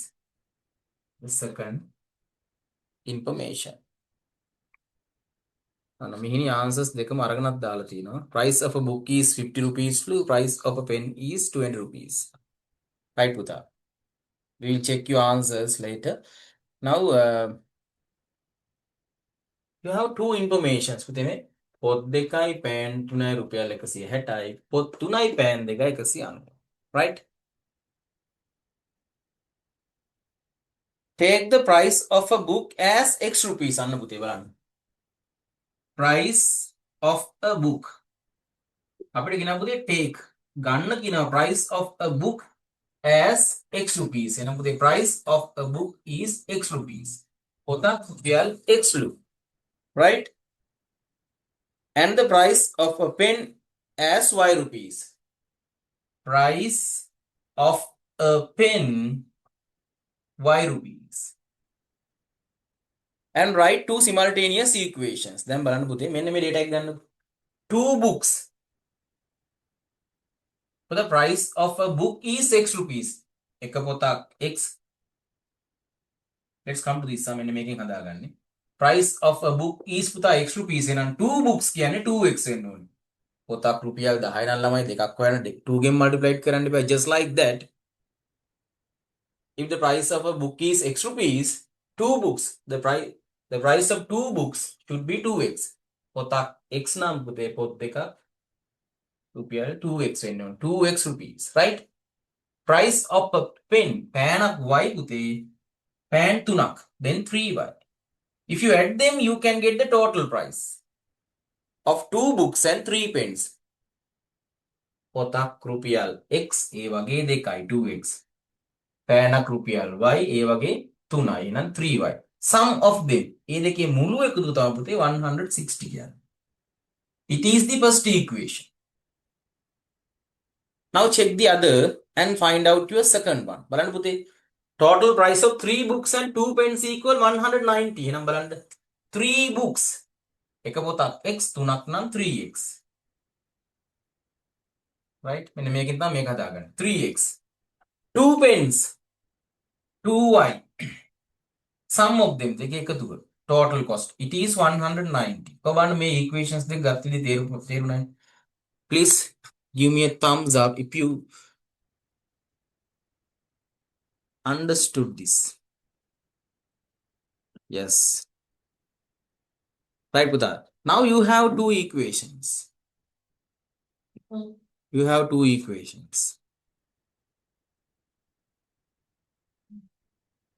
[SPEAKER 1] the second information මෙහිනි answers දෙකම අරගෙනත් දාලා තිනවා price of a book is 50 rupees price of a pen is 20 rupees right පුතා we will check your answers later now you have two informations පුතේ මේ පොත් දෙකයි පෑන් තුනයි රුපියල් 160යි පොත් තුනයි පෑන් දෙකයි 190 right take the price of a book as x rupees අන්න පුතේ බලන්න price of a book අපිට කියනවා පුතේ take ගන්න කියනවා price of a book as x rupees එහෙනම් පුතේ price of a book is x rupees පොතක් රුපියල් x ලු right and the price of a pen as y rupees price of a pen y rupees and write two simultaneous equations then බලන්න පුතේ මෙන්න මේ data එක ගන්න two books so the price of a book is x rupees එක පොතක් x let's come to this sum මෙන්න මේකෙන් හදාගන්නේ price of a book is පුතා x rupees එහෙනම් two books කියන්නේ 2x වෙන්න ඕනේ පොතක් රුපියල් 10 නම් ළමයි දෙකක් හොයන්න 2 ගෙන් multiply කරන්න බෑ just like that if the price of a book is x rupees two books the price of two books should be 2x පොතක් x නම් පුතේ පොත් දෙකක් රුපියල් 2x වෙන්න ඕනේ 2x rupees right price of a pen පෑනක් y පුතේ පෑන් තුනක් then 3y if you add them you can get the total price of two books and three pens පොතක් රුපියල් x ඒ වගේ දෙකයි 2x පෑනක් රුපියල් y ඒ වගේ 3යි එහෙනම් 3y sum of them ඒ දෙකේ මුළු එකතු තමයි පුතේ 160 කියන්නේ it is the first equation now check the other and find out your second one බලන්න පුතේ total price of three books and two pens equal 190 එහෙනම් බලන්න three books එක පොතක් x තුනක් නම් 3x right මෙන්න මේකෙන් තමයි මේක හදාගන්නේ 3x two pens 2y sum of them දෙක එකතු කර total cost it is 190 ඔබන්න මේ equations දෙක ගත්තදී තේරුණා please give me a thumbs up if you understood this yes right Buddha now you have two equations you have two equations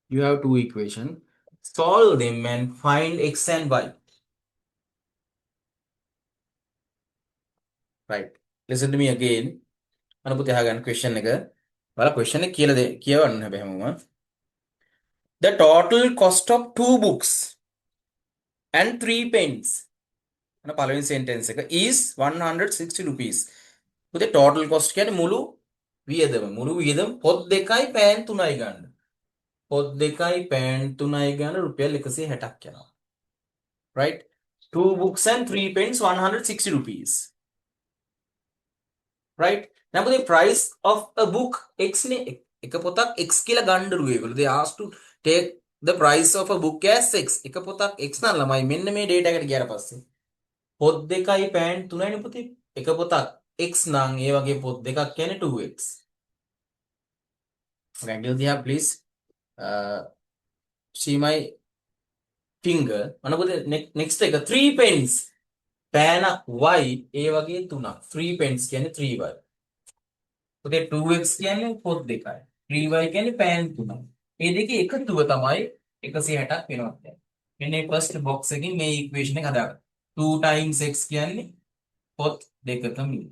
[SPEAKER 1] you have two equations solve them and find x and y right listen to me again අන්න පුතේ අහගන්න question එක බලලා question එක කියවන්න හැබැයි හැමෝම the total cost of two books and three pens අන්න පළවෙනි sentence එක is 160 rupees පුතේ total cost කියන්නේ මුළු වියදම පොත් දෙකයි පෑන් තුනයි ගන්න පොත් දෙකයි පෑන් තුනයි ගන්න රුපියල් 160ක් යනවා right two books and three pens 160 rupees right now the price of a book x නේ එක පොතක් x කියලා ගන්නලු ඒගොල්ලෝ they asked to take the price of a book as x එක පොතක් x නම් ළමයි මෙන්න මේ data එකට ගියාට පස්සේ පොත් දෙකයි පෑන් තුනයිනේ පුතේ. එක පොතක් x නම් ඒ වගේ පොත් දෙකක් කියන්නේ 2x. Wrangel දිහා please see my finger. අන්න පුතේ next එක 3 pens. පෑනක් y ඒ වගේ තුනක්. 3 pens කියන්නේ 3y. පුතේ 2x කියන්නේ පොත් දෙකයි. 3y කියන්නේ පෑන් තුනක්. මේ දෙකේ එකතුව තමයි 160ක් වෙනවා කියන්නේ. මෙන්න මේ first box එකකින් මේ equation එක හදාගන්න. 2 times x කියන්නේ පොත් දෙකක මිල.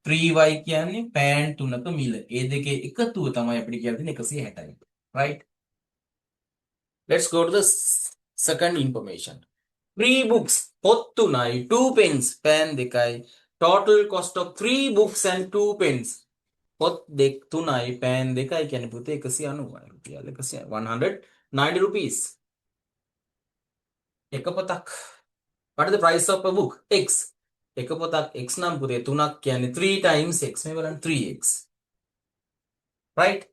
[SPEAKER 1] 3y කියන්නේ පෑන් තුනක මිල. ඒ දෙකේ එකතුව තමයි අපිට කියලා තියෙන්නේ 160යි. Right? Let's go to the second information. 3 books, පොත් තුනයි, 2 pens, පෑන් දෙකයි. Total cost of 3 books and 2 pens. පොත් දෙක තුනයි, පෑන් දෙකයි කියන්නේ පුතේ 190යි රුපියල් 190 rupees. එක පොතක්. What is the price of a book? X. එක පොතක් x නම් පුතේ තුනක් කියන්නේ 3 times x. මේ බලන්න 3x. Right?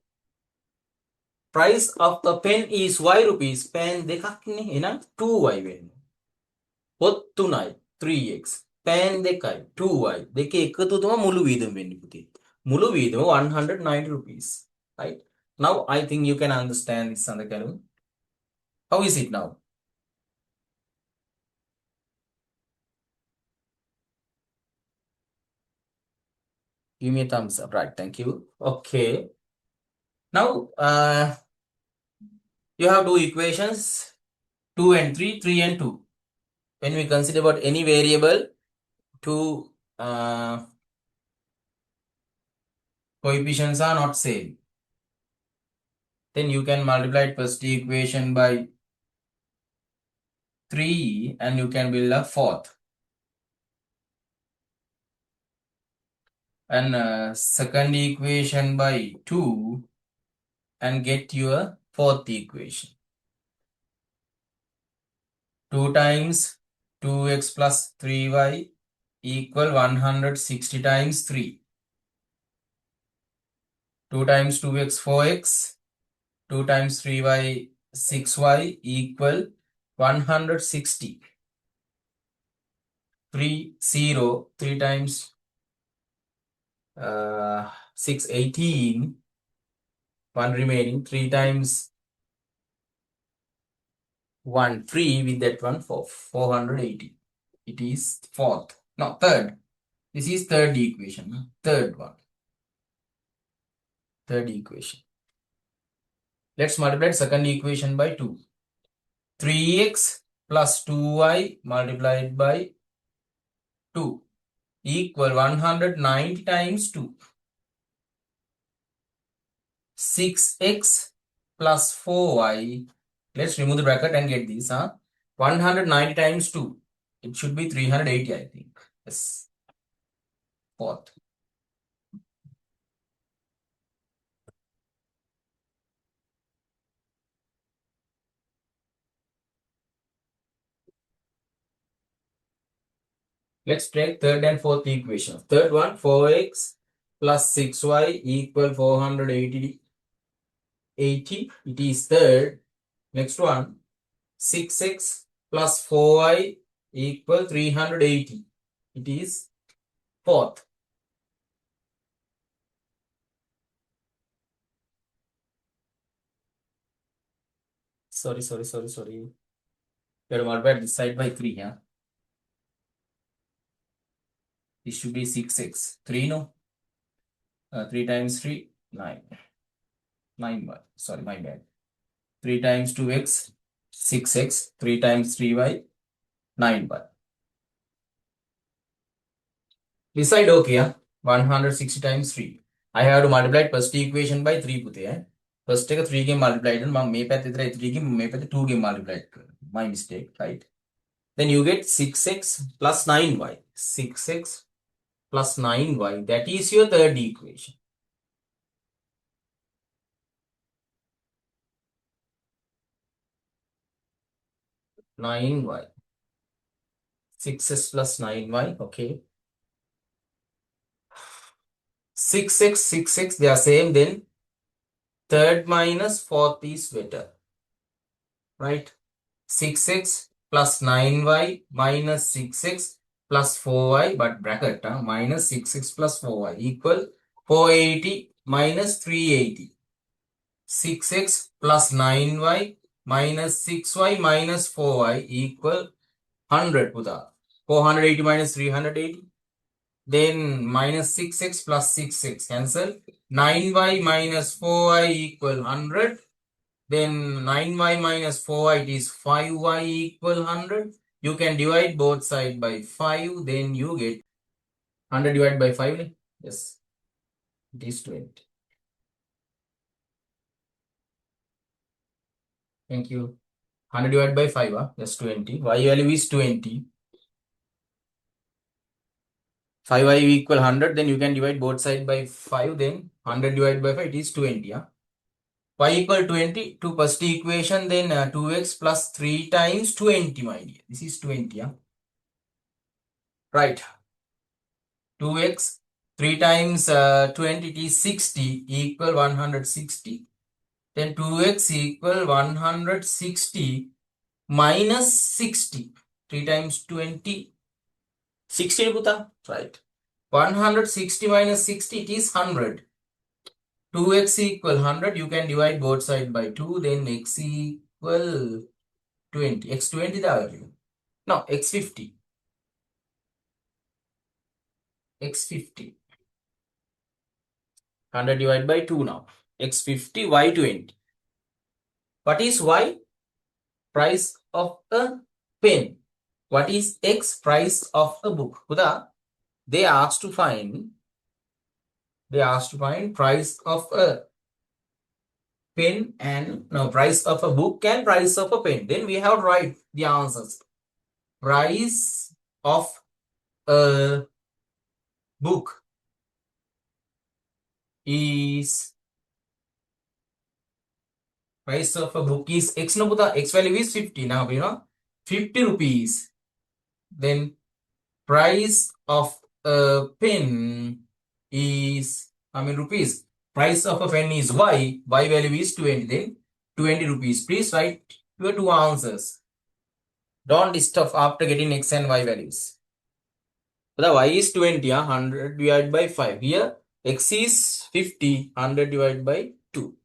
[SPEAKER 1] Price of a pen is y rupees. pen දෙකක් නේ. එහෙනම් 2y වෙන්නේ. පොත් තුනයි 3x. pen දෙකයි 2y. දෙකේ එකතු තමයි මුළු වීදම වෙන්නේ පුතේ. මුළු වීදම 190 rupees. Right? Now I think you can understand this Sandakalam. How is it now? Give me a thumbs up. Right, thank you. Okay. Now you have two equations, 2 and 3, 3 and 2. When we consider about any variable, two coefficients are not same. Then you can multiply first equation by 3 and you can build a fourth. And second equation by 2 and get your fourth equation. 2 times 2x plus 3y equal 160 times 3. 2 times 2x 4x. 2 times 3y 6y equal 160. 3 times 6 18. 1 remaining. 3 times 1 3 with that one 480. It is fourth. No, third. This is third equation. Third one. Third equation. Let's multiply second equation by 2. 3x plus 2y multiplied by 2 equal 190 times 2. 6x plus 4y. Let's remove the bracket and get this. 190 times 2. It should be 380, I think. Yes. Fourth. Let's take third and fourth equation. Third one, 4x plus 6y equal 480. 80. It is third. Next one, 6x plus 4y equal 380. It is fourth. Sorry. Better multiply this side by 3. Yeah. This should be 6x. 3 no? 3 times 3, 9. 9y. Sorry, my bad. 3 times 2x, 6x. 3 times 3y, 9y. This side okay, yeah? 160 times 3. I have to multiply first equation by 3 puthe. First take a 3 game multiplied and may path 3 game, may path 2 game multiplied. My mistake, right? Then you get 6x plus 9y. 6x plus 9y. That is your third equation. 9y. 6x plus 9y. Okay. 6x, 6x, they are same. Then third minus fourth is better. Right? 6x plus 9y minus 6x plus 4y, but bracket minus 6x plus 4y equal 480 minus 380. 6x plus 9y minus 6y minus 4y equal 100. Puta. 480 minus 380. Then minus 6x plus 6x cancel. 9y minus 4y equal 100. Then 9y minus 4y, it is 5y equal 100. You can divide both sides by 5. Then you get 100 divided by 5. Yes, it is 20. Thank you. 100 divided by 5, that's 20. Y value is 20. 5y equal 100, then you can divide both sides by 5. Then 100 divided by 5, it is 20. Y equal 20 to first equation, then 2x plus 3 times 20, my dear. This is 20. Right. 2x 3 times 20, it is 60 equal 160. Then 2x equal 160 minus 60. 3 times 20, 60, Puta. Right. 160 minus 60, it is 100. 2x equal 100, you can divide both sides by 2, then x equal 20. X 20 the value. No, x 50. X 50. 100 divided by 2 now. X 50, y 20. What is y? Price of a pen. What is x? Price of a book. Huda, they asked to find price of a pen and no price of a book and price of a pen. Then we have to write the answers. Price of a book is x no puta, x value is 50 now, 50 rupees. Then price of a pen is, rupees. Price of a pen is y value is 20, then 20 rupees. Please write your two answers. Don't stuff after getting x and y values. So the y is 20, 100 divided by 5. Here x is 50, 100 divided by 2.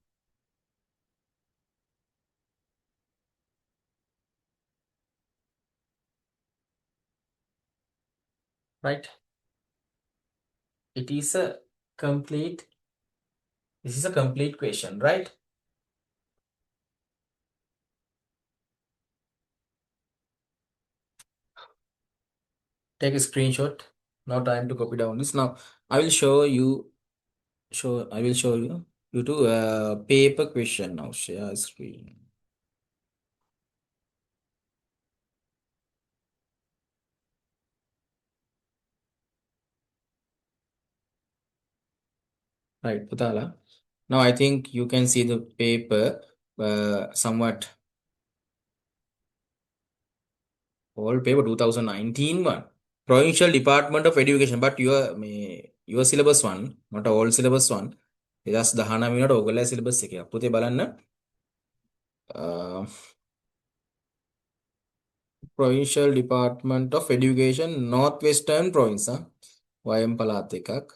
[SPEAKER 1] Right? It is a complete, this is a complete question, right? Take a screenshot. Now time to copy down this. Now I will show you you to paper question now. Share screen. Right, Putala. Now I think you can see the paper somewhat all paper 2019 one. Provincial Department of Education, but your syllabus one, not all syllabus one. Just the Hana Minot Ogala syllabus. Pute Balanna. Provincial Department of Education, Northwestern Province. YM Palatekak.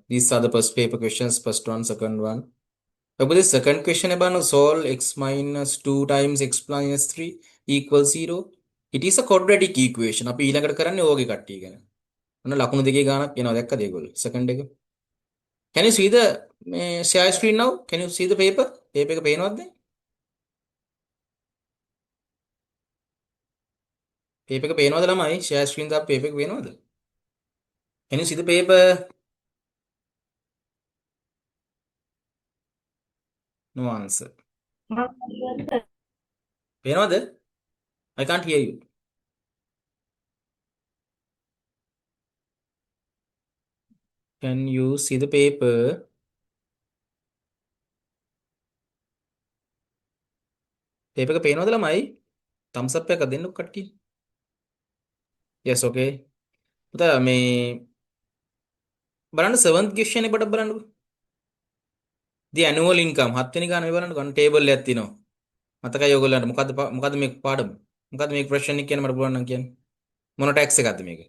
[SPEAKER 1] These are the first paper questions, first one, second one. But the second question about solve x minus 2 times x minus 3 equals 0. It is a quadratic equation. අපි ඊළඟට කරන්නේ ඕකේ කට්ටිය ගැන. ඔන්න ලකුණු දෙකේ ගානක් එනවා දැක්කද ඒගොල්ලෝ? Second එක. Can you see the share screen now? Can you see the paper? Paper එක පේනවද දැන්? Paper එක පේනවද ළමයි? Share screen දාපු paper එක පේනවද? Can you see the paper? No answer. පේනවද? I can't hear you. Can you see the paper? Paper එක පේනවද ළමයි? Thumbs up එකක් දෙන්නකො කට්ටිය. Yes, okay. පුතා මේ බලන්න 7th question එකට බලන්නකො. The annual income 7 වෙනි ගාන මේ බලන්නකො අන්න ටේබල් එකක් තියෙනවා. මතකයි ඔයගොල්ලන්ට මොකද්ද මේ පාඩම? මොකද්ද මේ ප්‍රශ්න එක කියන්නේ මට පුළුවන් නම් කියන්න. මොන ටැක්ස් එකක්ද මේක?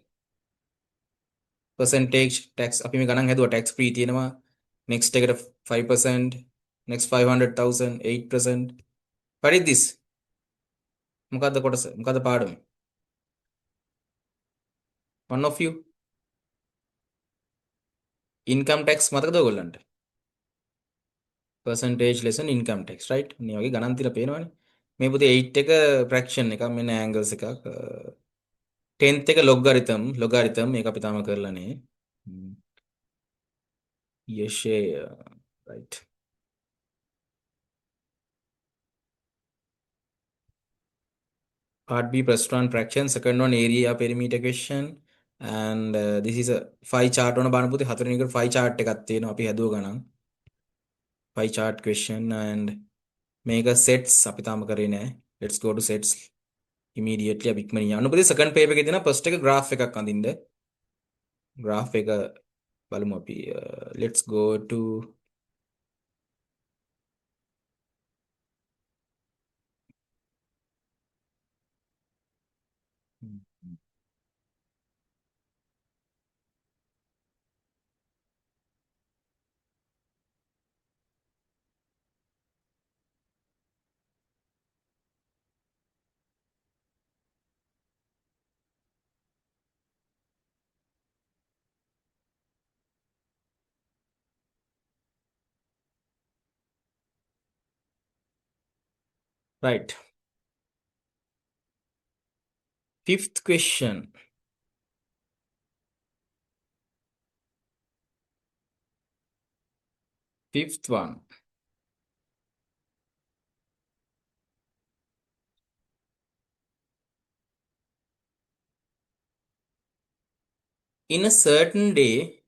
[SPEAKER 1] percentage tax අපි මේ ගණන් හැදුවා tax free තියෙනවා next එකට 5% next 500,000 8%. what is this? මොකද්ද කොටස? මොකද්ද පාඩම? one of you income tax මතකද ඔයගොල්ලන්ට? percentage lesson income tax right? මේ වගේ ගණන් තියලා පේනවනේ. මේ පුතේ 8 එක fraction එකක් මෙන්න angles එකක් 10th එක logarithm මේක අපි තාම කරලා නේ. yes right. Part B plus one fraction, second one area perimeter question, and this is a pie chart on බලන්න පුතේ හතරවෙනි එකට pie chart එකක් තියෙනවා අපි හැදුව ගණන් pie chart question and මේක sets අපි තාම කරේ නෑ. Let's go to sets immediately අපි ඉක්මනින් යන්න පුතේ second paper එකේ තියෙන first එක graph එකක් අඳින්න. graph එක බලමු අපි let's go to right. Fifth question. Fifth one. In a certain day,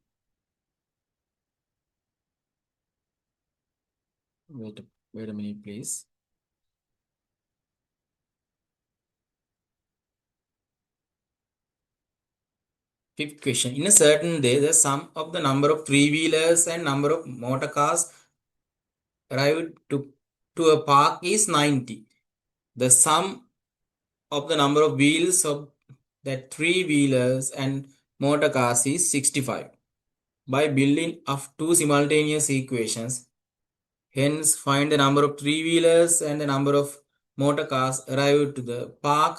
[SPEAKER 1] wait a minute, please. Fifth question. In a certain day, the sum of the number of three-wheelers and number of motor cars arrived to a park is 90. The sum of the number of wheels of that three-wheelers and motor cars is 65. By building of two simultaneous equations, hence find the number of three-wheelers and the number of motor cars arrived to the park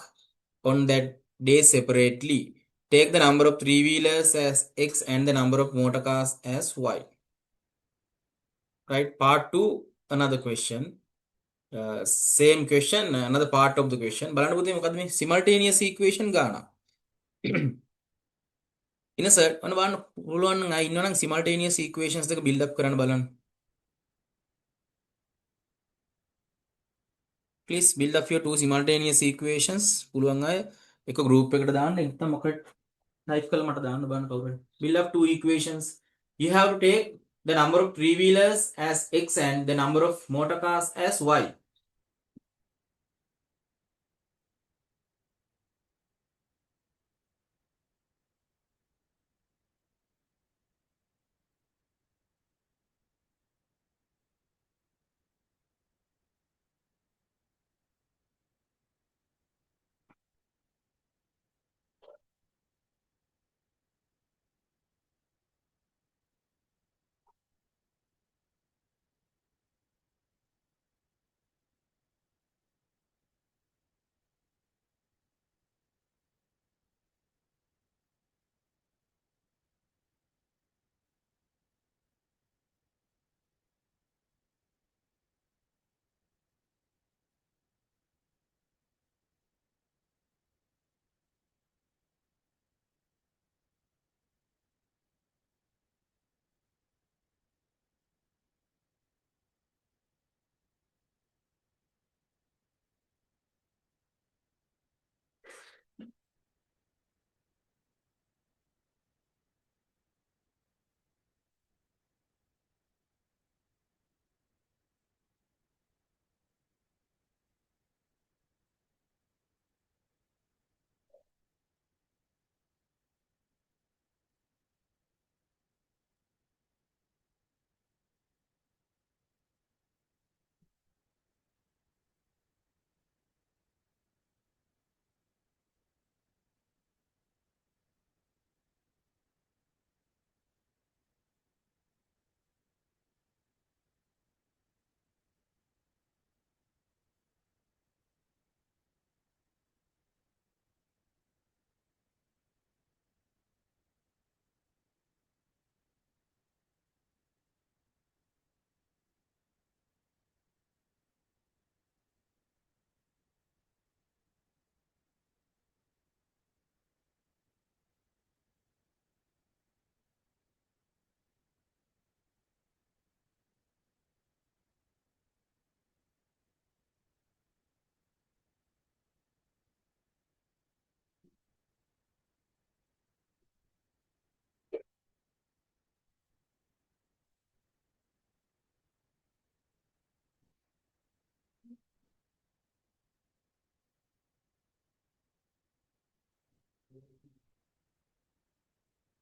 [SPEAKER 1] on that day separately. Take the number of three-wheelers as X and the number of motor cars as Y. Right, part 2, another question. Same question, another part of the question. බලන්න පුතේ මොකද්ද මේ simultaneous equation ගාන. ඉන්න sir ඔන්න බලන්න පුළුවන් නම් අය ඉන්නවනම් simultaneous equations දෙක build up කරන්න බලන්න. Please build up your two simultaneous equations. පුළුවන් අය එක group එකකට දාන්න නැත්නම් මොකද type කරලා මට දාන්න බලන්න කවුරුහරි. Build up two equations. You have to take the number of three wheelers as X and the number of motor cars as Y.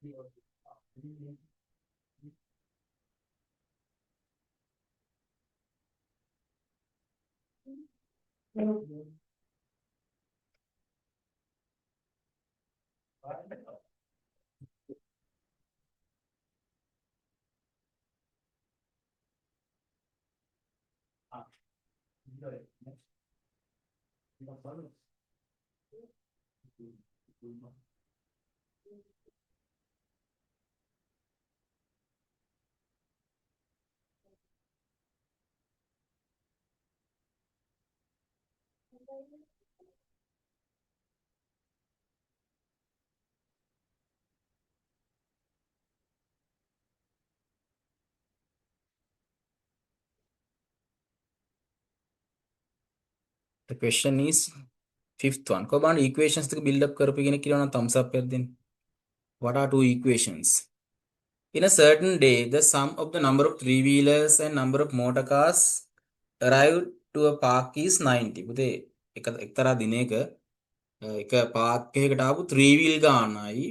[SPEAKER 1] The question is fifth one. කොහොමද equations ටික build up කරපු කෙනෙක් කියනවා නම් thumbs up එකක් දෙන්න. What are two equations? In a certain day, the sum of the number of three-wheelers and number of motor cars arrived to a park is 90. පුතේ එක්තරා දිනයක එක පාක් එකකට ආපු 3 wheel ගානයි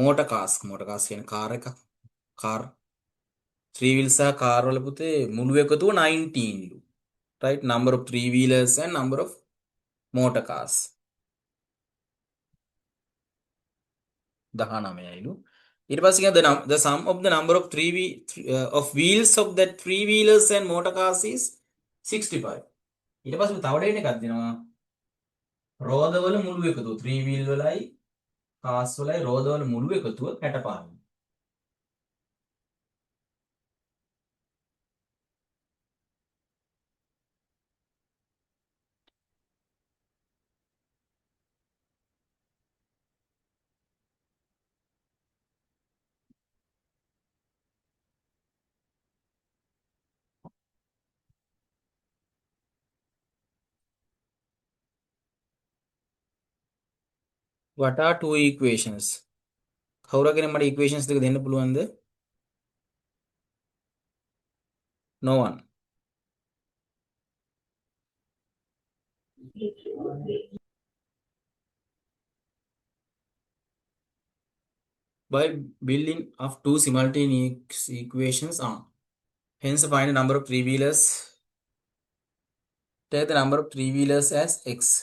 [SPEAKER 1] motor cars කියන්නේ car එක car 3 wheels සහ car වල පුතේ මුළු එකතුව 19 ලු. Right, number of three wheelers and number of motor cars 19 ලු. ඊට පස්සේ කියන the sum of the number of of wheels of that three wheelers and motor cars is 65. ඊට පස්සේ තව ඩේට් එකක් දෙනවා. රෝදවල මුළු එකතුව 3 wheel වලයි cars වලයි රෝදවල මුළු එකතුව 65. What are two equations? කවුරුගෙන මට equations දෙක දෙන්න පුළුවන්ද? No one. By building of two simultaneous equations on. Hence find the number of three wheelers. Take the number of three wheelers as x.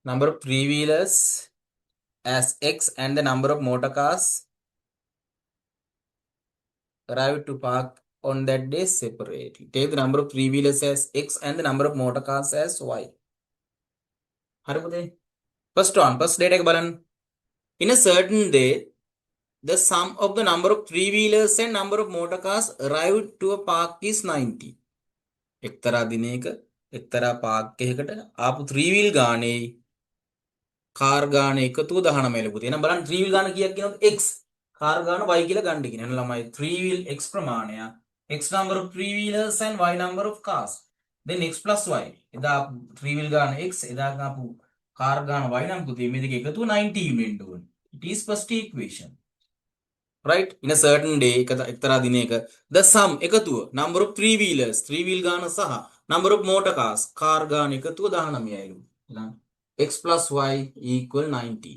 [SPEAKER 1] Number of three wheelers as x and the number of motor cars arrived to park on that day separately. Take the number of three wheelers as x and the number of motor cars as y. හරි පුතේ. First data එක බලන්න. In a certain day, the sum of the number of three wheelers and number of motor cars arrived to a park is 90. එක්තරා දිනයක එක්තරා Park එකකට ආපු 3 wheel ගානේ car ගාන එකතුව 19 ලකුත්. එහෙනම් බලන්න 3 wheel ගාන කීයක් කියනවද? x. කාර් ගාන y කියලා ගන්න කියන. එහෙනම් ළමයි 3 wheel x ප්‍රමාණය x number of three wheelers and y number of cars. Then x plus y. එදා 3 wheel ගාන x එදා ආපු කාර් ගාන y නම් පුතේ මේ දෙක එකතුව 90 වෙන්න ඕනේ. It is first equation. Right, in a certain day එක්තරා දිනයක the sum එකතුව number of three wheelers 3 wheel ගාන සහ number of motor cars car ගාන එකතුව 19යි ලු. එහෙනම් x plus y equal 90.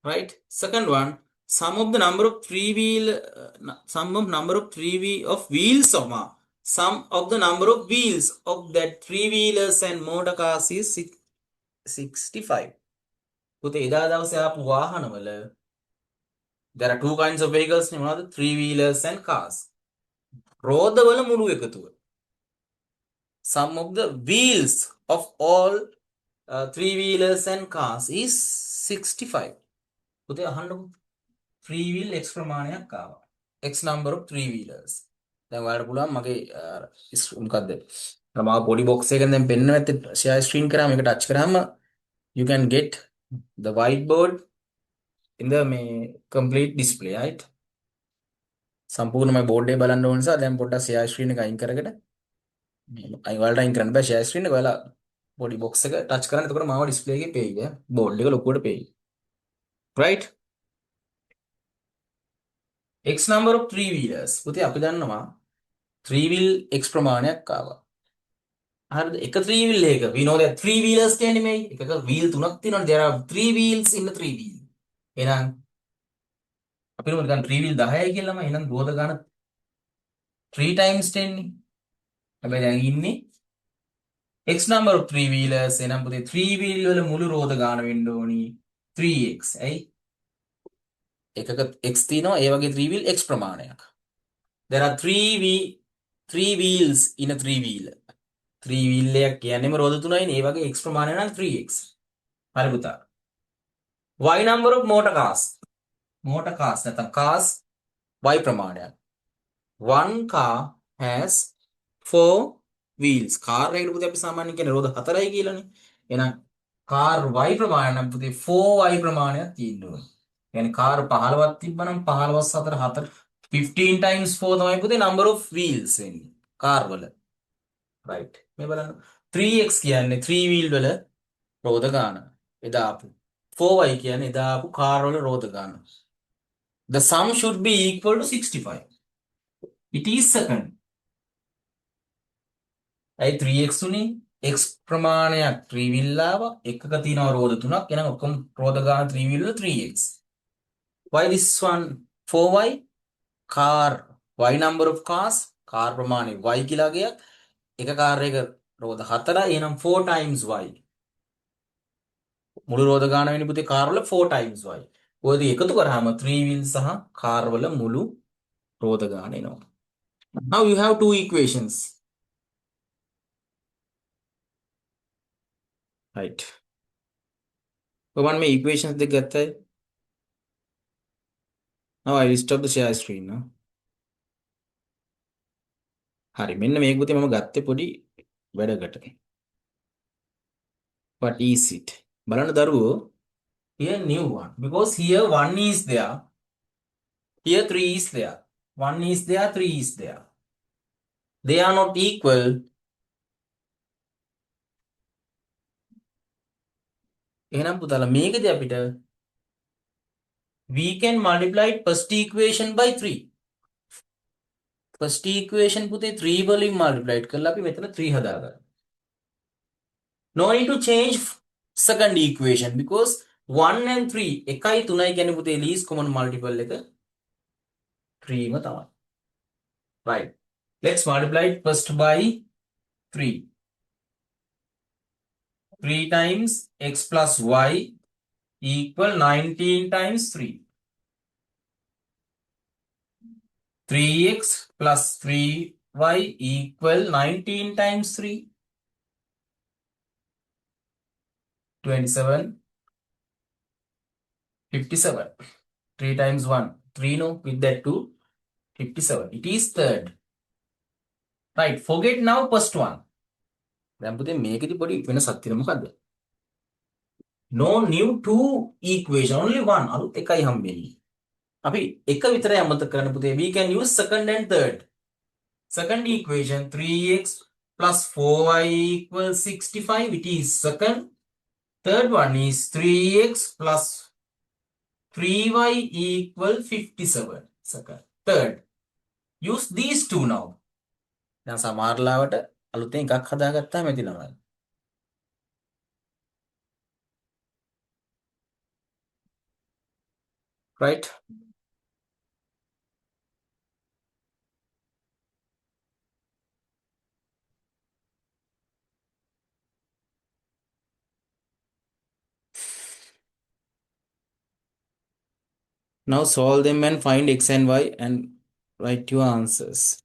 [SPEAKER 1] Right, second one, sum of the number of sum of number of of wheels of sum of the number of wheels of that three wheelers and motor cars is 65. පුතේ එදා දවසේ ආපු වාහනවල there are two kinds of vehicles, මොනවද? Three wheelers and cars. රෝදවල මුළු එකතුව. Sum of the wheels of all three wheelers and cars is 65. පුතේ අහන්නකො. three wheel x ප්‍රමාණයක් ආවා. x number of three wheelers. දැන් ඔයාලට පුළුවන් මගේ මොකක්ද? මම පොඩි box එකෙන් දැන් පෙන්නන ඇත්තේ share screen කරාම මේක touch කරාම you can get the whiteboard in the complete display, right? සම්පූර්ණම බෝඩ් එක බලන්න ඕන නිසා දැන් පොඩ්ඩක් share screen එක අයින් කරගෙන අයි ඔයාලට අයින් කරන්න බෑ ෂෙයා ස්ක්‍රීන් එක. ඔයාලා පොඩි බොක්ස් එක ටච් කරන්න. එතකොට මාව ඩිස්ප්ලේ එකේ පේයි ඈ. බෝඩ් එක ලොකුවට පේයි. right? x number of three wheelers. පුතේ අපි දන්නවා 3 wheel x ප්‍රමාණයක් ආවා. හරිද? එක 3 wheel එක. we know that 3 wheelers කියන්නේ මේ එකක wheel තුනක් තියෙනවනේ. there are 3 wheels in the 3 wheel. එහෙනම් අපි නිකන් 3 wheel 10යි කියලාම එහෙනම් රෝද ගන්න 3 times 10 නේ. හැබැයි දැන් ඉන්නේ x number of 3 wheelers. එහෙනම් පුතේ 3 wheel වල මුළු රෝද ගන්න වෙන්න ඕනි 3x. ඇයි? එකක x තියෙනවා ඒ වගේ 3 wheel x ප්‍රමාණයක්. there are 3 wheels in a 3 wheel. 3 wheel එකක් කියන්නේම රෝද තුනයිනේ. ඒ වගේ x ප්‍රමාණය නම් 3x. හරි පුතා. y number of motor cars. motor cars නැත්නම් cars y ප්‍රමාණයක්. one car has 4 wheels. Car එකකට පුතේ අපි සාමාන්‍යයෙන් කියන්නේ රෝද 4යි කියලානේ. එහෙනම් කාර් y ප්‍රමාණය නම් පුතේ 4y ප්‍රමාණයක් තියෙන්න ඕනේ. يعني කාර් 15ක් තිබ්බනම් 15 4 4 15 times 4 තමයි පුතේ number of wheels වෙන්නේ. කාර් වල. right. මේ බලන්න 3x කියන්නේ 3 wheel වල රෝද ගාන. එදා ආපු 4y කියන්නේ එදා ආපු කාර් වල රෝද ගාන. The sum should be equal to 65. It is second. ඇයි 3x උනේ? x ප්‍රමාණයක් 3 wheel ආවා. එකක තියෙනවා රෝද තුනක්. එහෙනම් ඔක්කොම රෝද ගාන 3 wheel වල 3x. Why this one 4y? car y number of cars car ප්‍රමාණය y කියලා ගියක්. එක කාර් එක රෝද 4යි. එහෙනම් 4 times y. මුළු රෝද ගාන වෙන්නේ පුතේ කාර් වල 4 times y. ඔය දෙක එකතු කරාම 3 wheel සහ කාර් වල මුළු රෝද ගාන එනවා. Now you have two equations. right. ඔබන් මේ equations දෙක ගත්තයි. Now I will stop the share screen. No? හරි මෙන්න මේක පුතේ මම ගත්තේ පොඩි වැඩකට. What is it? බලන්න දරුවෝ. Here new one. Because here 1 is there. Here 3 is there. 1 is there, 3 is there. They are not equal. එහෙනම් පුතාලා මේකදී අපිට we can multiply first equation by 3. First equation පුතේ 3 වලින් multiply කරලා අපි මෙතන 3 හදාගන්නවා. No need to change second equation because 1 and 3 එකයි 3යි කියන්නේ පුතේ least common multiple එක 3ම තමයි. Right. Let's multiply it first by 3. 3 times x plus y equal 19 times 3. 3x plus 3y equal 19 times 3. 27. 57. 3 times 1. 3 no, with that 2. 57. It is third. Right. Forget now first one. දැන් පුතේ මේකෙදි පොඩි වෙනසක් තියෙනවා මොකද්ද? No new two equation. Only one. අලුත් එකයි හම්බෙන්නේ. අපි එක විතරයි අමතක කරන්න පුතේ. We can use second and third. Second equation 3x plus 4y equals 65. It is second. Third one is 3x plus 3y equal 57. Second. Third. Use these two now. දැන් සමහරලාවට අලුතෙන් එකක් හදාගත්තාම ඇති ළමයි. Right? Now solve them and find x and y and write your answers.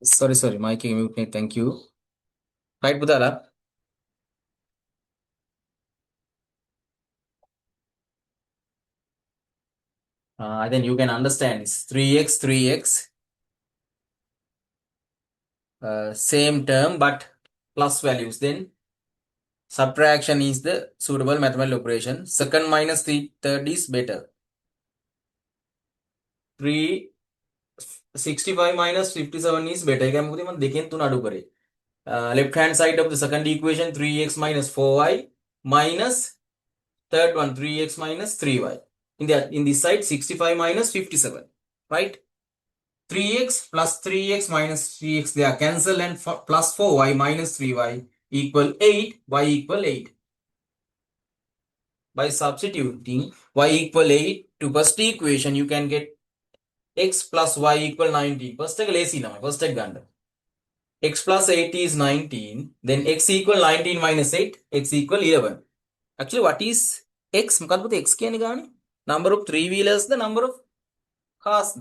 [SPEAKER 1] Sorry, mic mute. Thank you. Right, Budala. Then you can understand it's 3x, 3x, same term but plus values. Then subtraction is the suitable mathematical operation. Second minus third is better. 365 minus 57 is better. ඒක මොකද මම දෙකෙන් තුන අඩු කරේ. Left hand side of the second equation 3x minus 4y minus third one 3x minus 3y. In this side 65 minus 57, right? 3x plus 3x minus 3x they are cancelled and plus 4y minus 3y equal 8, y equal 8. By substituting y equal 8 to first equation you can get x plus y equal 19. First එක ලේසි නම. First එක ගන්න. X plus 8 is 19. Then x equal 19 minus 8. X equal 11. Actually, what is x? මොකක්ද පුතේ x කියන්නේ ගානේ? Number of three wheelers, the number of cars.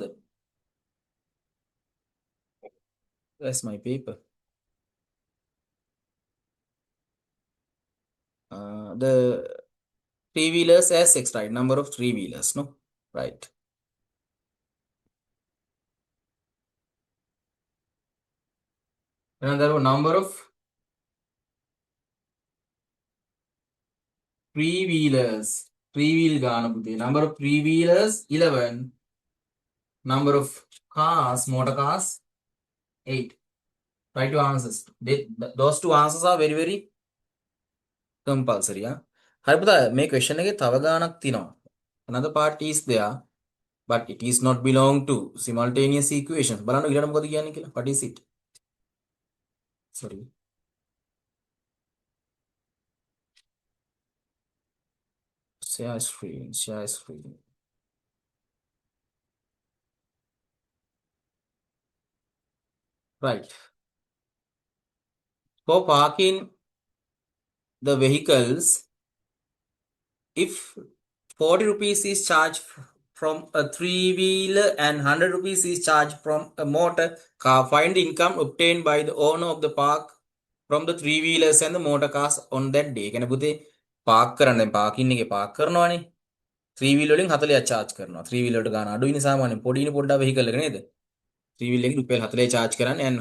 [SPEAKER 1] That's my paper. The three wheelers as x, right? Number of three wheelers, no? Right. Another number of three wheelers. Three wheel gana pude. Number of three wheelers 11. Number of cars, motor cars 8. Try to answers. Those two answers are very very compulsory. Yeah. හරි පුතා මේ question එකේ තව ගානක් තියෙනවා. Another part is there but it is not belong to simultaneous equations. බලන්න ඊළඟ මොකද කියන්නේ කියලා. What is it? Sorry. Share screen. Right. For parking the vehicles, if 40 rupees is charged from a three-wheeler and 100 rupees is charged from a motor car, find the income obtained by the owner of the park from the three-wheelers and the motor cars on that day. කියන්නේ පුතේ Park කරන්න දැන් parking එකේ Park කරනවානේ. 3 wheel වලින් 40ක් charge කරනවා. 3 wheel වලට ගන්න අඩුයිනේ සාමාන්‍යයෙන්. පොඩිනේ පොඩ්ඩක් vehicle එක නේද? 3 wheel එකේ රුපියල් 40 charge කරන්නේ and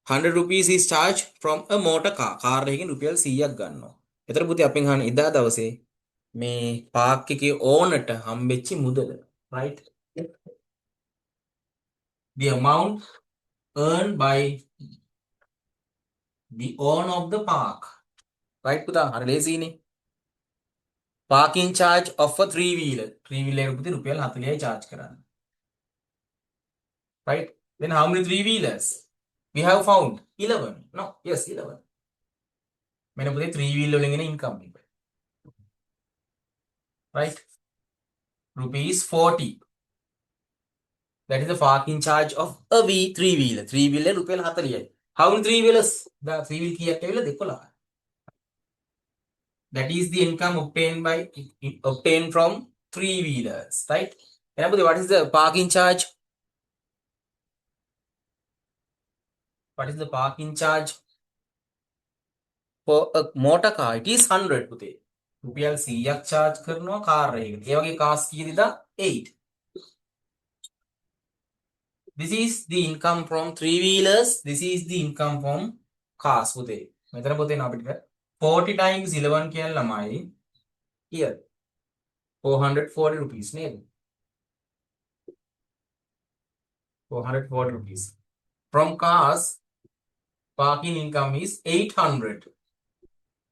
[SPEAKER 1] 100 rupees is charged from a motor car. Car එකකින් රුපියල් 100ක් ගන්නවා. එතන පුතේ අපෙන් අහන්නේ එදා දවසේ මේ පාක් එකේ ඕනට හම්බෙච්ච මුදල. Right? The amount earned by the owner of the park. Right පුතා? හරි ලේසියිනේ. Parking charge of a three wheeler. Three wheeler එකට පුතේ රුපියල් 40යි charge කරන්නේ. Right? Then how many three wheelers? We have found 11. No, yes, 11. මෙන්න පුතේ three wheel වලින් එන income එක. Right? Rupees 40. That is the parking charge of a three wheeler. Three wheeler රුපියල් 40යි. How many three wheelers? The three wheel කීයක් ඇවිල්ලා 12. That is the income obtained from three wheelers, right? And what is the parking charge? What is the parking charge for a motor car? It is 100 පුතේ. රුපියල් 100ක් charge කරනවා car එකකට. ඒ වගේ cars කීයද? 8. This is the income from three wheelers. This is the income from cars පුතේ. මෙතන පුතේ අපිට 40 times 11 කියන ළමයි here 440 rupees නේද? 440 rupees. From cars, parking income is 800.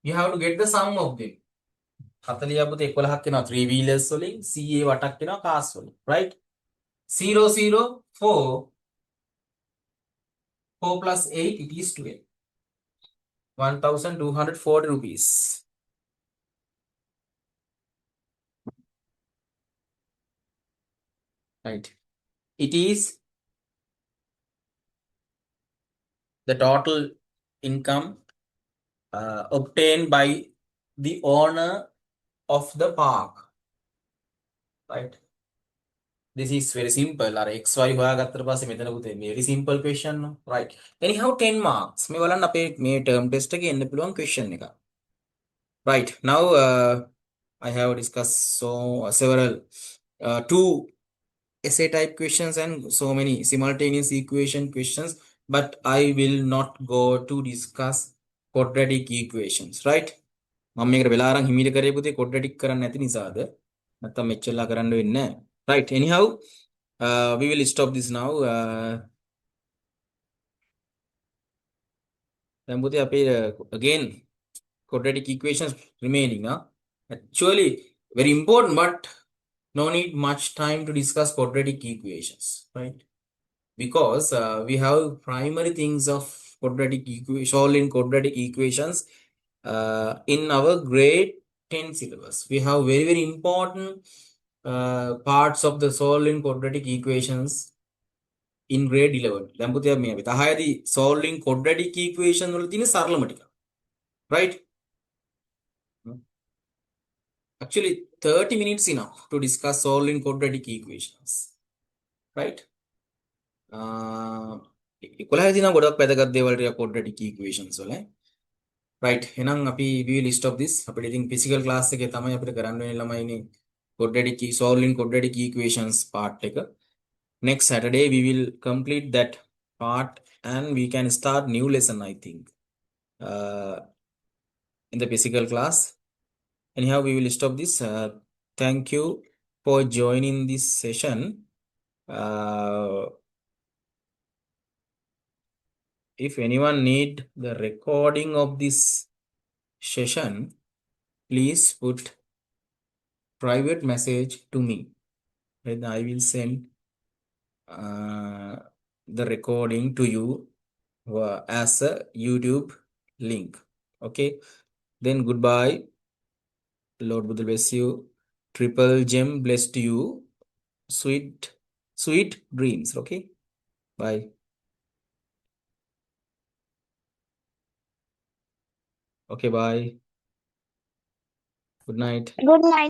[SPEAKER 1] You have to get the sum of them. 40 පුතේ 11ක් වෙනවා three wheelers වලින්, CA වටක් වෙනවා cars වලින්, right? 0 0 4 4 plus 8 it is 12. 1240 rupees. Right. It is the total income obtained by the owner of the park. Right. This is very simple. අර xy හොයාගත්තට පස්සේ මෙතන පුතේ very simple question no? Right. Anyhow 10 marks. මේ බලන්න අපේ මේ term test එකේ එන්න පුළුවන් question එක. Right. Now I have discussed several two essay type questions and so many simultaneous equation questions, but I will not go to discuss quadratic equations. Right. මම මේකට වෙලා අරන් හිමීට කරේ පුතේ quadratic කරන්න නැති නිසාද? නැත්තම් මෙච්චරලා කරන්න වෙන්නේ නැහැ. Right. Anyhow, we will stop this now. Then put again quadratic equations remaining. Actually, very important, but no need much time to discuss quadratic equations, right? Because we have primary things of quadratic equation, solving quadratic equations in our grade 10 syllabus. We have very, very important parts of the solving quadratic equations in grade 11. දැන් පුතේ මේ අපි 10දී solving quadratic equation වල තියෙන සරලම ටික. Right? Actually 30 minutes enough to discuss solving quadratic equations. Right? 11දී නම් ගොඩක් වැදගත් දේවල් ටික quadratic equations වල. Right. එහෙනම් අපි we will stop this. අපිට ඉතින් physical class එකේ තමයි අපිට කරන්න වෙන ළමයිනේ quadratic solving quadratic equations part එක. Next Saturday we will complete that part and we can start new lesson, I think, in the physical class. Anyhow, we will stop this. Thank you for joining this session. If anyone need the recording of this session, please put private message to me. Then I will send the recording to you as a YouTube link. Okay. Then goodbye. Lord Buddha bless you. Triple gem blessed you. Sweet dreams. Okay. Bye. Okay, bye. Good night.
[SPEAKER 2] Good night.